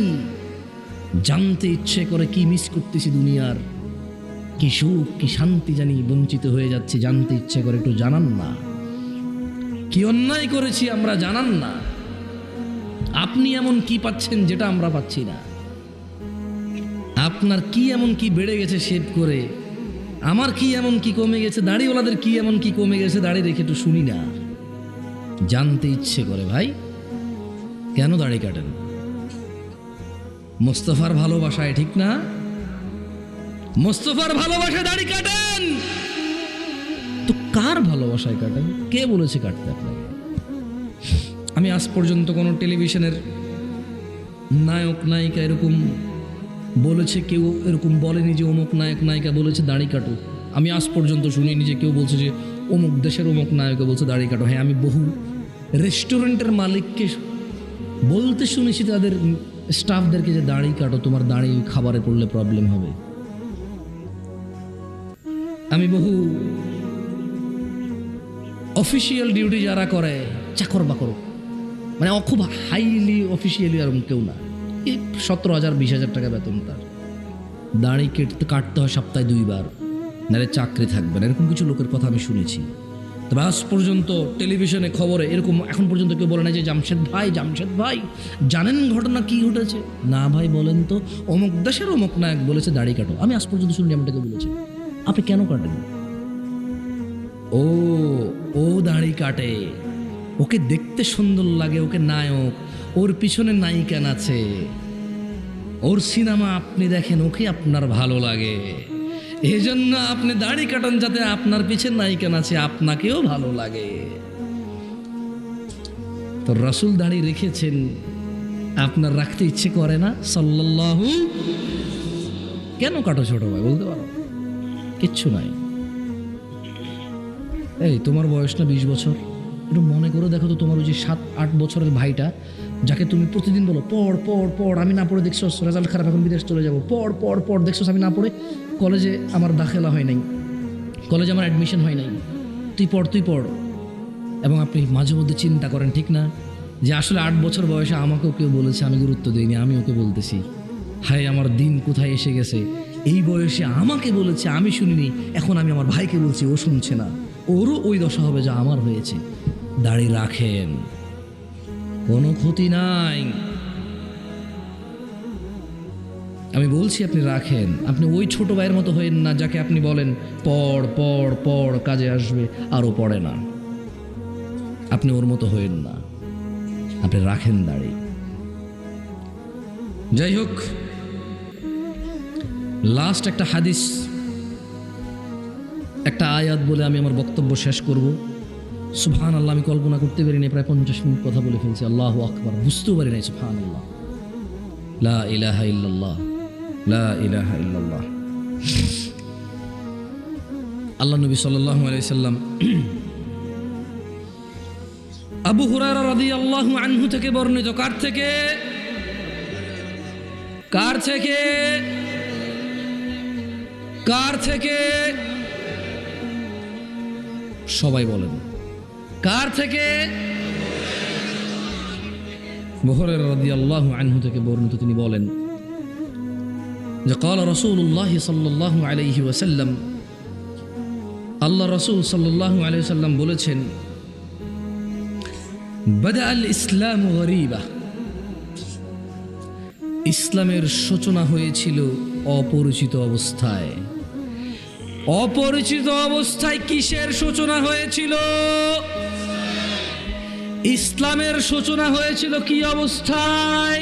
জানতে ইচ্ছে করে কি মিস করতেছি দুনিয়ার, কি সুখ কি শান্তি জানি বঞ্চিত হয়ে যাচ্ছে, জানতে ইচ্ছে করে। একটু জানান না কি অন্যায় করেছি আমরা, জানান না। আপনি এমন কি পাচ্ছেন যেটা আমরা পাচ্ছি না? আপনার কি এমন কি বেড়ে গেছে শেভ করে? আমার কি এমন কি কমে গেছে? দাড়িওয়ালাদের কি এমন কি কমে গেছে দাড়ি রেখে? একটু শুনি না, জানতে ইচ্ছে করে। ভাই কেন দাড়ি কাটেন? মোস্তফার ভালোবাসায়, ঠিক না? মোস্তফার ভালোবাসায় দাড়ি কাটেন তো কার ভালোবাসায় কাটেন? কে বলেছে কাটতে আপনাকে? আমি আজ পর্যন্ত কোনো টেলিভিশনের নায়ক নায়িকা এরকম বলেছে, কেউ এরকম বলেনি যে অমুক নায়ক নায়িকা বলেছে দাড়ি কাটো। আমি আজ পর্যন্ত শুনিনি যে কেউ বলছে যে অমুক দেশের অমুক নায়িকা বলছে দাড়ি কাটো। হ্যাঁ, আমি বহু রেস্টুরেন্টের মালিককে বলতে শুনেছি তাদের স্টাফদেরকে যে দাড়ি কাটো, তোমার দাড়ি খাবারে পড়লে প্রবলেম হবে। আমি বহু অফিসিয়াল ডিউটি যারা করে চাকর বাকর, মানে খুব হাইলি অফিসিয়ালি আর কেউ না, 17,000 20,000 টাকা বেতন, তার দাড়ি কাটতে হয় সপ্তাহে 2 বার, নাহলে চাকরি থাকবে না, এরকম কিছু লোকের কথা আমি শুনেছি। তবে আজ পর্যন্ত টেলিভিশনে খবরে এরকম এখন পর্যন্ত কেউ বলে না যে জামশেদ ভাই জানেন ঘটনা কি ঘটেছে? না ভাই বলেন তো, অমুক দেশের অমুক নায়ক বলেছে দাড়ি কাটো। আমি আজ পর্যন্ত শুনি এমনটাকে বলেছে। আপনি কেন কাটেন? ও দাড়ি কাটে, ওকে দেখতে সুন্দর লাগে, ওকে নায়ক, ওর পিছনে নায়িকা আছে, ওর সিনেমা আপনি দেখেন, ওকে আপনার ভালো লাগে, এই জন্য আপনি দাড়ি কাটান যাতে আপনার পিছনে নায়িকা আছে, আপনাকেও ভালো লাগে। তো রাসূল দাড়ি রেখেছেন, আপনার রাখতে ইচ্ছে করে না? সাল্লাল্লাহু। কেন কাটো ছোট ভাই, বলতে পারো? কিচ্ছু নাই। এই তোমার বয়স না 20 বছর, একটু মনে করে দেখো তো, তোমার ওই যে 7-8 বছরের ভাইটা যাকে তুমি প্রতিদিন বলো পড়, আমি না পড়ে দেখছো রেজাল্ট খারাপ, এখন বিদেশ চলে যাবো, পড় দেখছো আমি না পড়ে কলেজে আমার দাখেলা হয় নাই, কলেজে আমার অ্যাডমিশন হয় নাই, তুই পড়। এবং আপনি মাঝে মধ্যে চিন্তা করেন, ঠিক না, যে আসলে 8 বছর বয়সে আমাকেও কেউ বলেছে, আমি গুরুত্ব দিইনি, আমি ওকে বলতেছি, হায় আমার দিন কোথায় এসে গেছে, এই বয়সে আমাকে বলেছে আমি শুনিনি, এখন আমি আমার ভাইকে বলছি ও শুনছে না, ওরও ওই দশা হবে যা আমার হয়েছে। দাড়ি রাখেন, কোনো ক্ষতি নাই। আমি বলছি আপনি রাখেন, আপনি ওই ছোট ভাইয়ের মতো হয়েন না যাকে আপনি বলেন পড় কাজে আসবে আর ও পড়ে না। আপনি ওর মতো হয়েন না, আপনি রাখেন দাড়ি। যাই হোক, লাস্ট একটা হাদিস, একটা আয়াত বলে আমি আমার বক্তব্য শেষ করব। সুবহানাল্লাহ, আমি কল্পনা করতে পারিনি, প্রায় 50 মিনিট কথা বলে ফেলছি। আল্লাহু আকবার, বুঝতেও পারি নাই। সুবহানাল্লাহ, লা ইলাহা ইল্লাল্লাহ, লা ইলাহা ইল্লাল্লাহ। আল্লাহ নবী সাল্লাল্লাহু আলাইহি সাল্লাম আবু হুরায়রা রাদিয়াল্লাহু আনহু থেকে বর্ণিত। কার থেকে? সবাই বলেন, কার থেকে? আবু হুরায়রা রাদিয়াল্লাহু আনহু থেকে বর্ণিত, তিনি বলেন যে قال রাসূলুল্লাহ সাল্লাল্লাহু আলাইহি ওয়াসাল্লাম, আল্লাহ রাসূল সাল্লাল্লাহু আলাইহি ওয়াসাল্লাম বলেছেন, বাদা আল ইসলাম গরীবা, ইসলামের সূচনা হয়েছিল অপরিচিত অবস্থায়। অপরিচিত অবস্থায় কিসের সূচনা হয়েছিল? ইসলামের সূচনা হয়েছিল কি অবস্থায়?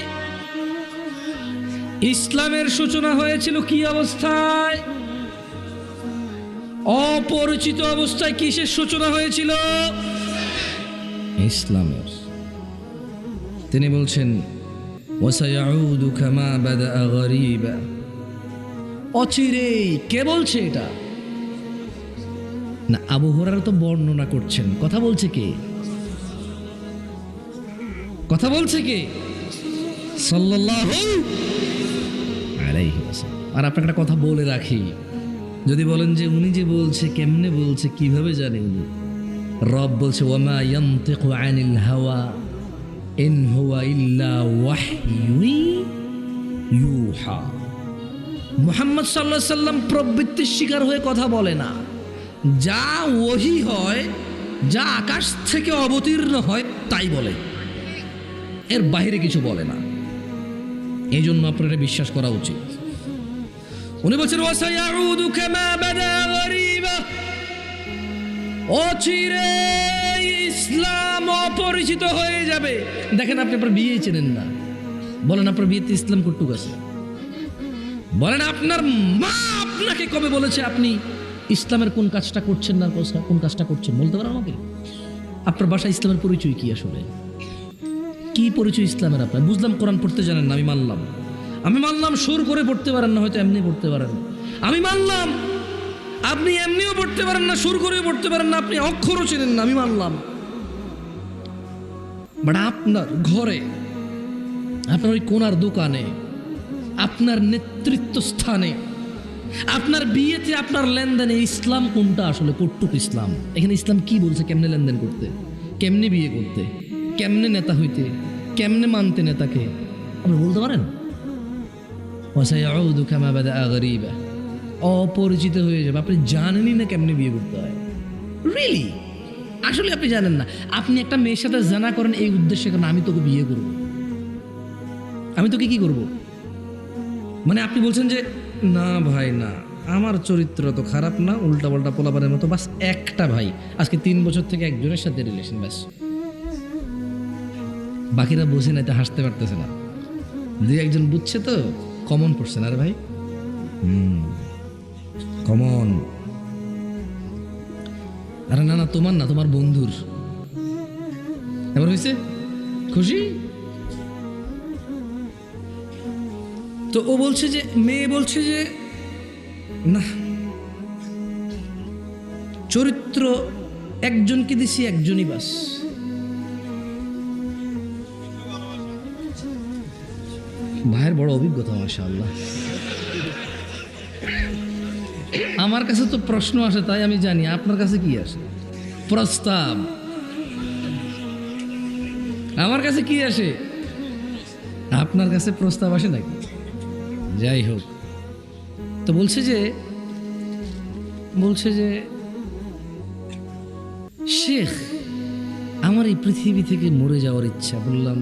ইসলামের সূচনা হয়েছিল কি অবস্থায়? অপরিচিত অবস্থায়। কিসের সূচনা হয়েছিল? ইসলামের। তিনি বলছেন ওয়াসায়াউদু কামা বাদা গরীবা, অচিরেই। কে বলছে এটা? না, আবু হুরায়রা তো বর্ণনা করছেন। কথা বলছে কে? সাল্লাল্লাহু আলাইহি ওয়াসাল্লাম। আর আপনাকে একটা কথা বলে রাখি, যদি বলেন যে উনি যে বলছে, কেমনে বলছে, কিভাবে জানে উনি? রব বলছে ওয়ামা ইয়ানতিকু আনিল হাওয়া ইন হুয়া ইল্লা ওয়াহয়ুন ইউহা। মুহাম্মদ সাল্লাল্লাহু আলাইহি সাল্লাম প্রবৃত্তির শিকার হয়ে কথা বলে না। যা ওহী হয়, যা আকাশ থেকে অবতীর্ণ হয় তাই বলে, এর বাইরে কিছু বলে না। এই জন্য আপনারা বিশ্বাস করা উচিত। উনি বলছেন ওয়াসায়াউদু কামা বাদা গরীবা, অচিরে ইসলাম অপরিচিত হয়ে যাবে। দেখেন, আপনি আপনার বিয়ে চেনেন না, বলেন আপনার বিয়েতে ইসলাম কটুক আছে। বলেন আপনার মা আপনাকে কবে বলেছে আপনি ইসলামের কোন কাজটা করছেন না কোন কাজটা করছেন? বলতে পারেন আমাকে? আপনার বাসায় ইসলামের পরিচয় কি? আসলে কি পরিচয় ইসলামের আপনার? বুঝলাম কোরআন পড়তে জানেন না, আমি মানলাম সুর করে পড়তে পারেন না, হয়তো এমনি পড়তে পারেন, আমি মানলাম। আপনি এমনিও পড়তে পারেন না, সুর করেও পড়তে পারেন না, আপনি অক্ষরও চেনেন না, আমি মানলাম। বাট আপনার ঘরে, আপনার ওই কোনার দোকানে, আপনার নেতৃত্ব স্থানে, আপনার বিয়েতে, আপনার লেনদেনে ইসলাম কোনটা আসলে? কটুক ইসলাম। এখানে ইসলাম কি বলছে? কেমনে লেনদেন করতে, কেমনে বিয়ে করতে, কেমনে নেতা হইতে, কেমনে মানতে নেতাকে, আপনি বলতে পারেন? অপরিচিত হয়ে যাবে, আপনি জানেনই না কেমনে বিয়ে করতে হয়। রিয়েলি আসলে আপনি জানেন না। আপনি একটা মেয়ের সাথে জানা করেন এই উদ্দেশ্যে, কারণ আমি তোকে বিয়ে করব, আমি তোকে কি করব। মানে আপনি বলছেন যে না ভাই না, আমার চরিত্র তো খারাপ না, উল্টা পাল্টা পোলাপানের মতো, বাস একটা ভাই আজকে 3 বছর থেকে একজনের সাথে রিলেশন, ব্যাস। বাকিরা বুঝে না, হাসতে পারতেছে না। 2-1 জন বুঝছে তো, কমন পড়ছে না রে ভাই, কমন। আরে না না, তোমার না, তোমার বন্ধুর। এবার হয়েছে খুশি? তো ও বলছে যে, মেয়ে বলছে যে না, চরিত্র একজনকে দিছি, একজনই বাস। ভাইয়ের বড় অভিজ্ঞতা মাশাআল্লাহ। আমার কাছে তো প্রশ্ন আসে, তাই আমি জানি আপনার কাছে কি আসে। প্রস্তাব। আমার কাছে কি আসে, আপনার কাছে প্রস্তাব আসে নাকি? যাই হোক, তো বলছে যে শেখ, আমার এই পৃথিবী থেকে মরে যাওয়ার ইচ্ছা। বললাম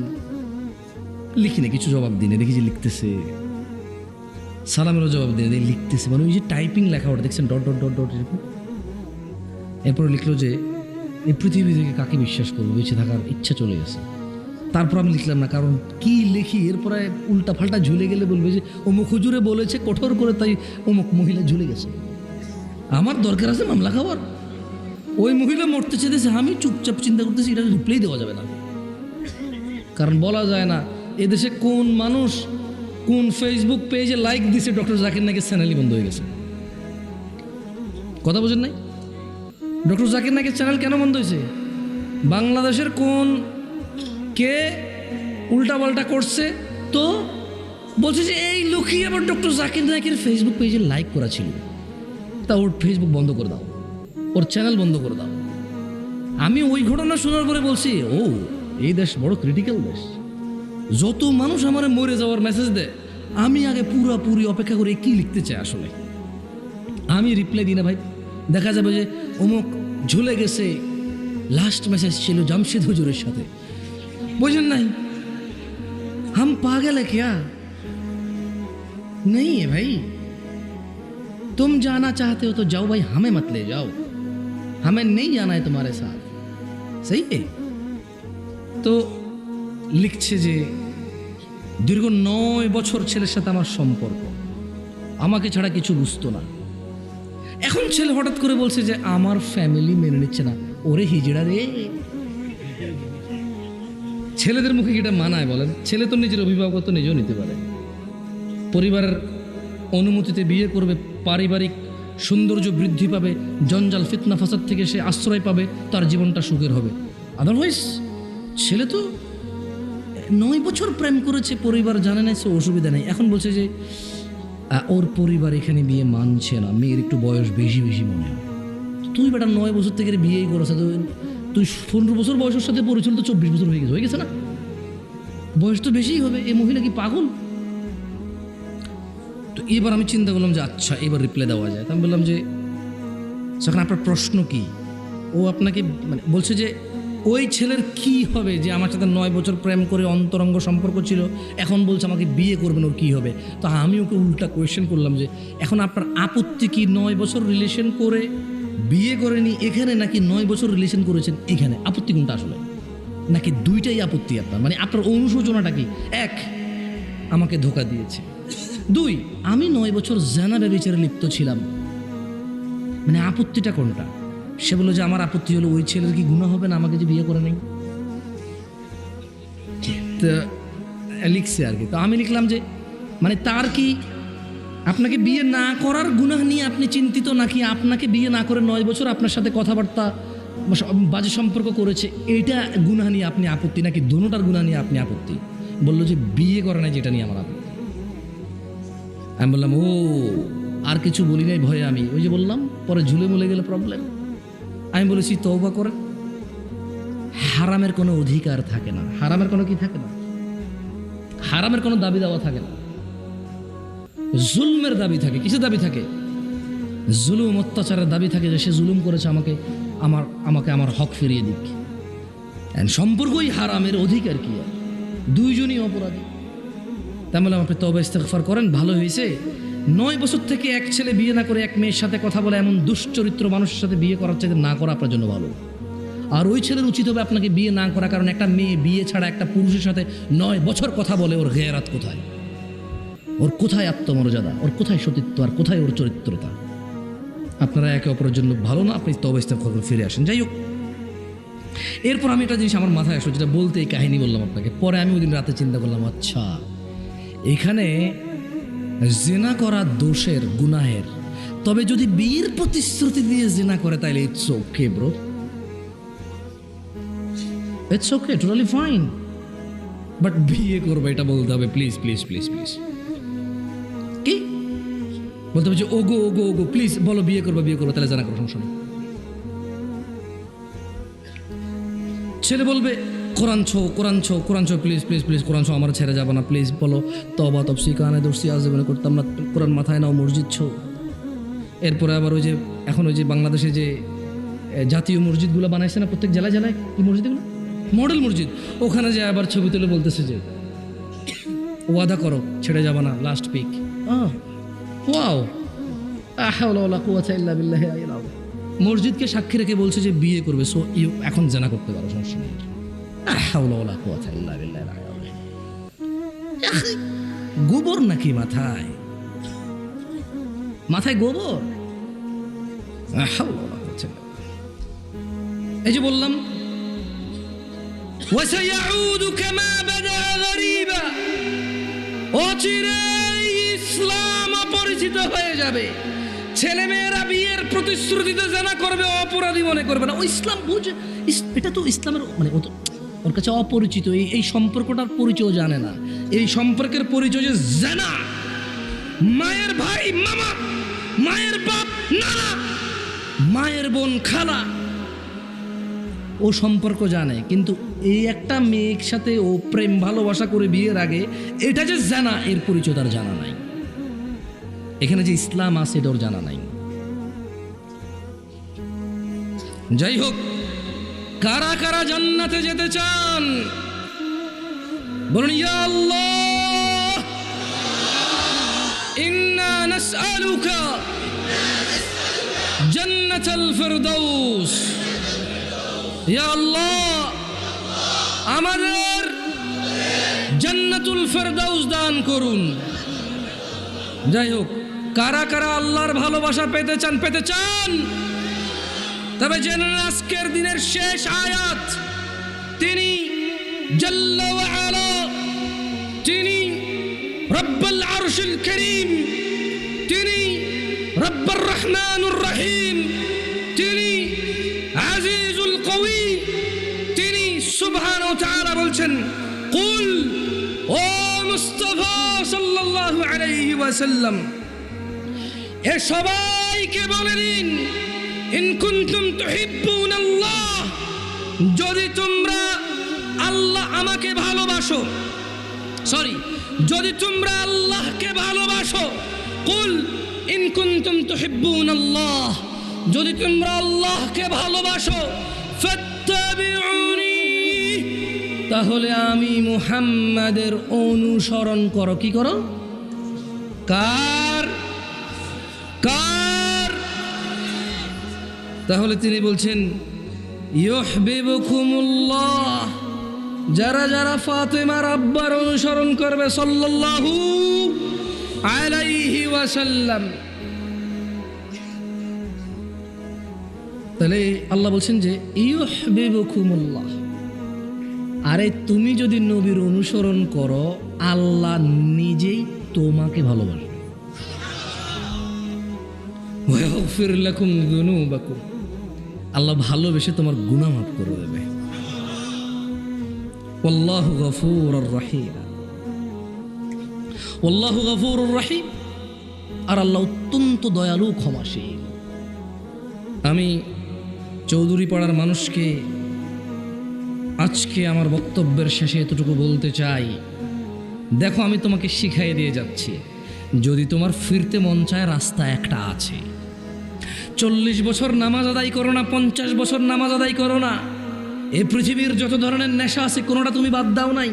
লিখি না, কিছু জবাব দিনে দেখি যে লিখতেছে, সালামেরও জবাব দিয়ে লিখতেছে, মানে ওই যে টাইপিং লেখা ওটা দেখছেন, ডট ডট ডট ডট এরকম। এরপরে লিখলো যে এই পৃথিবী থেকে কাকে বিশ্বাস করবো, বেঁচে থাকার ইচ্ছা চলে গেছে। তারপর আমি লিখলাম না, কারণ কি লিখি, এরপরে উল্টা ফাল্টা ঝুলে গেলে বলবে যে অমুক হুজুরে বলেছে কঠোর করে, তাই অমুক মহিলা ঝুলে গেছে। আমার দরকার আছে মামলা খাওয়ার? ওই মহিলা মরতে চেয়েছে, আমি চুপচাপ চিন্তা করতেছি, এটা রিপ্লাই দেওয়া যাবে না, কারণ বলা যায় না এদেশে কোন মানুষ কোন ফেসবুক পেজে লাইক দিছে ডক্টর জাকির নাইকের চ্যানেলই বন্ধ হয়ে গেছে। কথা বোঝেন নাই? ডক্টর জাকির নাইকের চ্যানেল কেন বন্ধ হয়েছে? বাংলাদেশের কোন কে উল্টাপাল্টা করছে, তো বলছে যে এই লোকই আবার ডক্টর জাকির নাইকের ফেসবুক পেজে লাইক করা ছিল, তা ওর ফেসবুক বন্ধ করে দাও, ওর চ্যানেল বন্ধ করে দাও। আমি ওই ঘটনা শোনার পরে বলছি, ও এই দেশ বড় ক্রিটিক্যাল দেশ। যত মানুষ আমার মরে যাওয়ার মেসেজ দেয়, আমি আগে পুরোপুরি অপেক্ষা করে কি লিখতে চাই আসলে। আমি রিপ্লাই দিই না ভাই, দেখা যাবে যে অমুক ঝুলে গেছে, লাস্ট মেসেজ ছিল জামশেদ হুজুরের সাথে। বুঝেন নাই, হাম পাগল है क्या? नहीं है भाई, तुम जाना चाहते हो तो जाओ भाई, हमें मत ले जाओ, हमें नहीं जाना है तुम्हारे साथ। सही है? তো লিখছে যে দীর্ঘ 9 বছর ছেলের সাথে আমার সম্পর্ক, আমাকে ছাড়া কিছু বুঝতো না। এখন ছেলে হঠাৎ করে বলছে যে আমার ফ্যামিলি মেনে নিচ্ছে না। ওরে হিজড়া রে, ছেলেদের মুখে এটা মানায় বলেন? ছেলে তো নিজের অভিভাবকত্ব নিজেও নিতে পারে, পরিবারের অনুমতিতে বিয়ে করবে, পারিবারিক সৌন্দর্য বৃদ্ধি পাবে, জঞ্জাল ফিতনা ফাসাদ থেকে সে আশ্রয় পাবে, তার জীবনটা সুখের হবে। আদারওয়াইজ ছেলে তো 9 বছর প্রেম করেছে, পরিবার জানে না, সে অসুবিধা নেই। এখন বলছে যে ওর পরিবার এখানে বিয়ে মানছে না, মেয়ের একটু বয়স বেশি বেশি মনে হয়। তুই বেটা 9 বছর থেকে বিয়েই করেছে, তুই 15 বছর বয়সের সাথে পরিচয়, তো 24 বছর হয়ে গেছে না? বয়স তো বেশিই হবে, এই মহিলা কি পাগল? তো এবার আমি চিন্তা করলাম যে আচ্ছা এবার রিপ্লাই দেওয়া যায়। আমি বললাম যে যখন আপনার প্রশ্ন কি, ও আপনাকে মানে বলছে যে ওই ছেলের কি হবে যে আমার সাথে 9 বছর প্রেম করে অন্তরঙ্গ সম্পর্ক ছিল, এখন বলছে আমাকে বিয়ে করবেন, ওর কী হবে? তো আমি ওকে উল্টা কোয়েশ্চেন করলাম যে এখন আপনার আপত্তি কি 9 বছর রিলেশন করে বিয়ে করেনি এখানে, নাকি 9 বছর রিলেশন করেছেন এখানে? আপত্তি কোনটা আসলে? নাকি দুইটাই আপত্তি আপনার? মানে আপনার অনুশোচনাটা কি? 1, আমাকে ধোকা দিয়েছে, 2, আমি 9 বছর জানা ব্যভিচারে লিপ্ত ছিলাম। মানে আপত্তিটা কোনটা? সে বললো যে আমার আপত্তি হলো ওই ছেলের কি গুনাহ হবে না আমাকে যে বিয়ে করে নেই? তো লিখছে আর কি। তো আমি লিখলাম যে মানে তার কি আপনাকে বিয়ে না করার গুনাহ নিয়ে আপনি চিন্তিত, নাকি আপনাকে বিয়ে না করে 9 বছর আপনার সাথে কথাবার্তা বাজে সম্পর্ক করেছে, এটা গুনাহ নিয়ে আপনি আপত্তি নাকি দোনোটার গুনাহ নিয়ে আপনি আপত্তি? বললো যে বিয়ে করে না, যেটা নিয়ে আমার আপত্তি। আমি বললাম ও, আর কিছু বলি নাই ভয়ে আমি, ওই যে বললাম পরে ঝুলে মুলে গেলে প্রবলেম। আমি বলেছি তওবা করেন, হারামের কোনো অধিকার থাকে না, হারামের কোনো কি থাকে না, হারামের কোনো দাবি দেওয়া থাকে না, জুলমের দাবি থাকে। কিসের দাবি থাকে? জুলুম, অত্যাচারের দাবি থাকে, যে সে জুলুম করেছে, আমাকে আমার হক ফিরিয়ে দিক। সম্পর্কই হারামের, অধিকার কি? আর দুইজনই অপরাধী। তাই বললাম আপনি তওবা ইস্তেগফার করেন, ভালো হয়েছে। 9 বছর থেকে এক ছেলে বিয়ে না করে এক মেয়ের সাথে কথা বলে, এমন দুশ্চরিত্র মানুষের সাথে বিয়ে করার চাইতে না করা আপনার জন্য ভালো। আর ওই ছেলের উচিত হবে আপনাকে বিয়ে না করা, কারণ একটা মেয়ে বিয়ে ছাড়া একটা পুরুষের সাথে 9 বছর কথা বলে, ওর গেরাত কোথায়? ওর কোথায় আত্মমর্যাদা? ওর কোথায় সতীত্ব? আর কোথায় ওর চরিত্রতা? আপনারা একে অপরের জন্য ভালো না, আপনি তওবা ইস্তেগফার করে ফিরে আসেন। যাই হোক, এরপর আমি একটা জিনিস আমার মাথায় আসলো, যেটা বলতে এই কাহিনী বললাম আপনাকে। পরে আমি ওই দিন রাতে চিন্তা করলাম, আচ্ছা এখানে জিনা করা দোষের, গুনাহের, তবে যদি বিয়ের প্রতিশ্রুতি দিয়ে জিনা করে তাহলে it's okay bro, it's okay, totally fine. But বিয়ে করবে এটা বলতে হবে প্লিজ প্লিজ প্লিজ প্লিজ। কি বলতে হবে? যে ওগো ওগো ওগো প্লিজ বলো বিয়ে করবো, বিয়ে করবো, তাহলে জানা করো, সমস্যা নেই। ছেলে বলবে কোরআন ছো কোরআন ছো কোরআন ছো, প্লিজ প্লিজ প্লিজ কোরআন ছো, আমার ছেড়ে যাবো না, প্লিজ বলো তওবা তফসি কানে দর্শি আজীবনে করতাম না, কোরআন মাথায় নাও, মসজিদ ছো। এরপরে আবার ওই যে এখন ওই যে বাংলাদেশে যে জাতীয় মসজিদগুলো বানাইছে না, প্রত্যেক জেলায় জেলায়, কি মসজিদগুলো, মডেল মসজিদ, ওখানে যে আবার ছবি তুলে বলতেছে যে ওয়াদা করো ছেড়ে যাবে না, লাস্ট পিক। ওয়াও, আহাওলা ওয়ালা কুওয়াতা ইল্লা বিল্লাহি আল-আলিয়্যিল আযীম। মসজিদকে সাক্ষী রেখে বলছে যে বিয়ে করবে, সো ইউ এখন জানা করতে পারো, সমস্যা নেই। আহাওলা ওয়ালা কুওয়াতা ইল্লা বিল্লাহি আল-আলিয়্যিল আযীম। গোবর নাকি মাথায়? মাথায় গোবর? আহাওলা ওয়ালা কুওয়াতা ইল্লা বিল্লাহ। এই যে বললাম ওয়াসায়াউদু কামা বাদা গরীবা, অচিরেই ইসলাম অপরিচিত হয়ে যাবে। ছেলেমেয়েরা বিয়ের প্রতিশ্রুতিতে জানা করবে, অপরাধী মনে করবে না। ও ইসলাম বুঝে, এটা তো ইসলামের মানে ওর কাছে অপরিচিত, এই সম্পর্কটার পরিচয় জানে না। এই সম্পর্কের পরিচয় যে জানা, মায়ের ভাই মামা, মায়ের বাপ নানা, মায়ের বোন খালা, ও সম্পর্ক জানে। কিন্তু এই একটা মেয়ের সাথে ও প্রেম ভালোবাসা করে বিয়ের আগে এটা যে জানা, এর পরিচয় তার জানা নাই। এখানে যে ইসলাম আছে এটা ওর জানা নাই। যাই হোক, কারা কারা জান্নাতে যেতে চান বলুন ইয়া আল্লাহ, ইন্না নাসআলুকা জান্নাতাল ফিরদাউস। ইয়া আল্লাহ, আমাদের জান্নাতুল ফিরদাউস দান করুন। যাই হোক, কারা কারা আল্লাহর ভালোবাসা পেতে চান? পেতে চান? তবে জেনে আজকের দিনের শেষ আয়াত, তিনি জাল্লা ওয়া আলা, তিনি রব্বুল আরশিল কারীম, তিনি রব্বুর রহমানুর রহিম, তিনি আজিজুল কওয়ি, তিনি সুবহানাহু ওয়া তাআলা বলছেন কুল, ও মুস্তাফা সাল্লাল্লাহু আলাইহি ওয়াসাল্লাম, এ সবাইকে বলে দিন, ইন কুনতুম তুহিব্বুনাল্লাহ, যদি তোমরা আল্লাহ আমাকে ভালোবাসো, যদি তোমরা আল্লাহকে ভালোবাসো, কুল ইন কুনতুম তুহিব্বুনাল্লাহ, যদি তোমরা আল্লাহকে ভালোবাসো, ফাত্তাবিউনি, তাহলে আমি মুহাম্মাদের অনুসরণ করো। কি করো? কার? তাহলে তিনি বলছেন ইউহিব্বুকুমুল্লাহ, যারা যারা ফাতেমার আব্বার অনুসরণ করবে সাল্লাল্লাহু আলাইহি ওয়াসাল্লাম। তাহলে আল্লাহ বলছেন যে ইউহিব্বুকুমুল্লাহ, আরে তুমি যদি নবীর অনুসরণ করো, আল্লাহ নিজেই তোমাকে ভালোবাসবে। ওয়া ইয়াগফির লাকুম যুনুবাকুম, আল্লাহ ভালোবেসে তোমার গুনাহ মাফ করে দেবে। আল্লাহু গফুরুর রহিম, আল্লাহু গফুরুর রহিম। আর আল্লাহ অত্যন্ত দয়ালু, ক্ষমাশীল। আমি চৌধুরী পাড়ার মানুষকে আজকে আমার বক্তব্যের শেষে এতটুকু বলতে চাই, দেখো আমি তোমাকে শিখাই দিয়ে যাচ্ছি, যদি তোমার ফিরতে মন চায় রাস্তা একটা আছে। 40 বছর নামাজ আদায় করো না, 50 বছর নামাজ আদায় করো না, এই পৃথিবীর যত ধরনের নেশা আছে কোনোটা তুমি বাদ দাও নাই।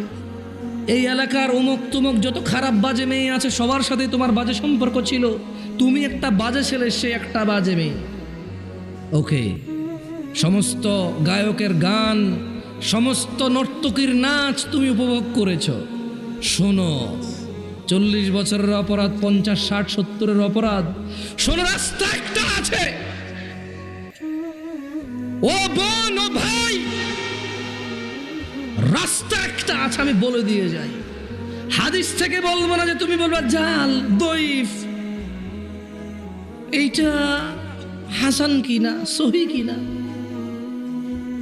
এই এলাকার অমুক তুমুক যত খারাপ বাজে মেয়ে আছে সবার সাথে তোমার বাজে সম্পর্ক ছিল, তুমি একটা বাজে ছেলে, সে একটা বাজে মেয়ে। ওকে, সমস্ত গায়কের গান, সমস্ত নর্তকীর নাচ তুমি উপভোগ করেছ। শোনো, 40 বছরের অপরাধ, 50, 60, 70-এর অপরাধ, শোনো রাস্তা একটা আছে। ও বোন, ও ভাই, রাস্তা একটা আছে, আমি বলে দিয়ে যাই। হাদিস থেকে বলবো না যে তুমি বলবা জাল, দইফ, এইটা হাসান কিনা, সহি কিনা,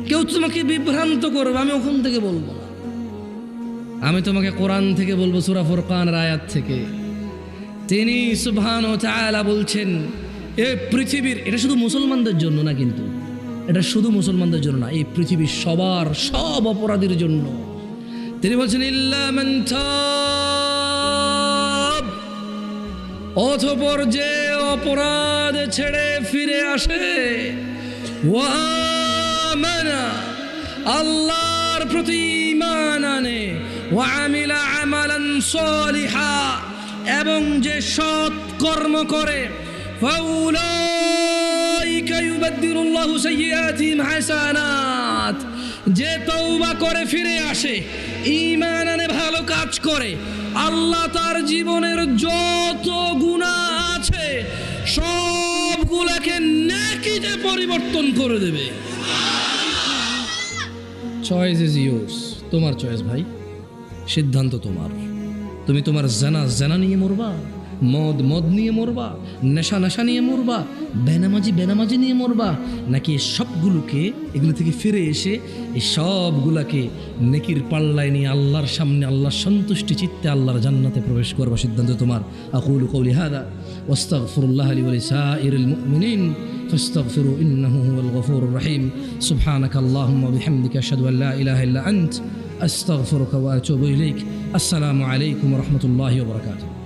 কেউ তোমাকে বিভ্রান্ত করবে, আমি ওখান থেকে বলবো না। আমি তোমাকে কোরআন থেকে বলবো, সূরা ফুরকানের আয়াত থেকে। তিনি সুবহানাহু ওয়া তাআলা বলছেন, এই পৃথিবীর, এটা শুধু মুসলমানদের জন্য না, কিন্তু এটা শুধু মুসলমানদের জন্য না, এই পৃথিবীর সবার, সব অপরাধীর জন্য। তিনি বলছেন ইল্লা মান তাব, অতঃপর যে অপরাধ ছেড়ে ফিরে আসে, ওয়া আমানা, আল্লাহর প্রতি ঈমান আনে, ওয়া আমিলা আমালান সালিহা, এবং যে সৎ কর্ম করে, ফাউলাইকা ইউবাদদিলুল্লাহু সাইয়্যাতিহিম হাসানাত, যে তওবা করে ফিরে আসে, ঈমান আনে, ভালো কাজ করে, আল্লাহ তার জীবনের যত গুনাহ আছে সবগুলোকে নেকিতে পরিবর্তন করে দেবে। চয়েস ইজ ইয়োর্স, তোমার চয়েস ভাই, সিদ্ধান্ত তোমার। তুমি তোমার জানা নিয়ে মরবা, মদ নিয়ে মরবা, নেশা নিয়ে মরবা, বেনামাজি নিয়ে মরবা, নাকি সবগুলোকে, এগুলো থেকে ফিরে এসে এই সবগুলাকে নেকির পাল্লায় নিয়ে আল্লাহর সামনে, আল্লাহর সন্তুষ্টি চিত্তে আল্লাহর জান্নাতে প্রবেশ করবা, সিদ্ধান্ত তোমার। আকুলু কওলি হাযা ওয়াস্তাগফিরুল্লাহ লি ওয়া লিসাইরিল মুমিনিন ফাস্তাগফিরু ইন্নাহু হুয়াল গফুরুর রহিম। সুবহানাকাল্লাহুম্মা ওয়া বিহামদিকা আশহাদু আল লা ইলাহা ইল্লা আনত আস্তাগফিরুকা ওয়া আতুবু ইলাইক। আসসালামু আলাইকুম ওয়া রাহমাতুল্লাহি ওয়া বারাকাতুহু।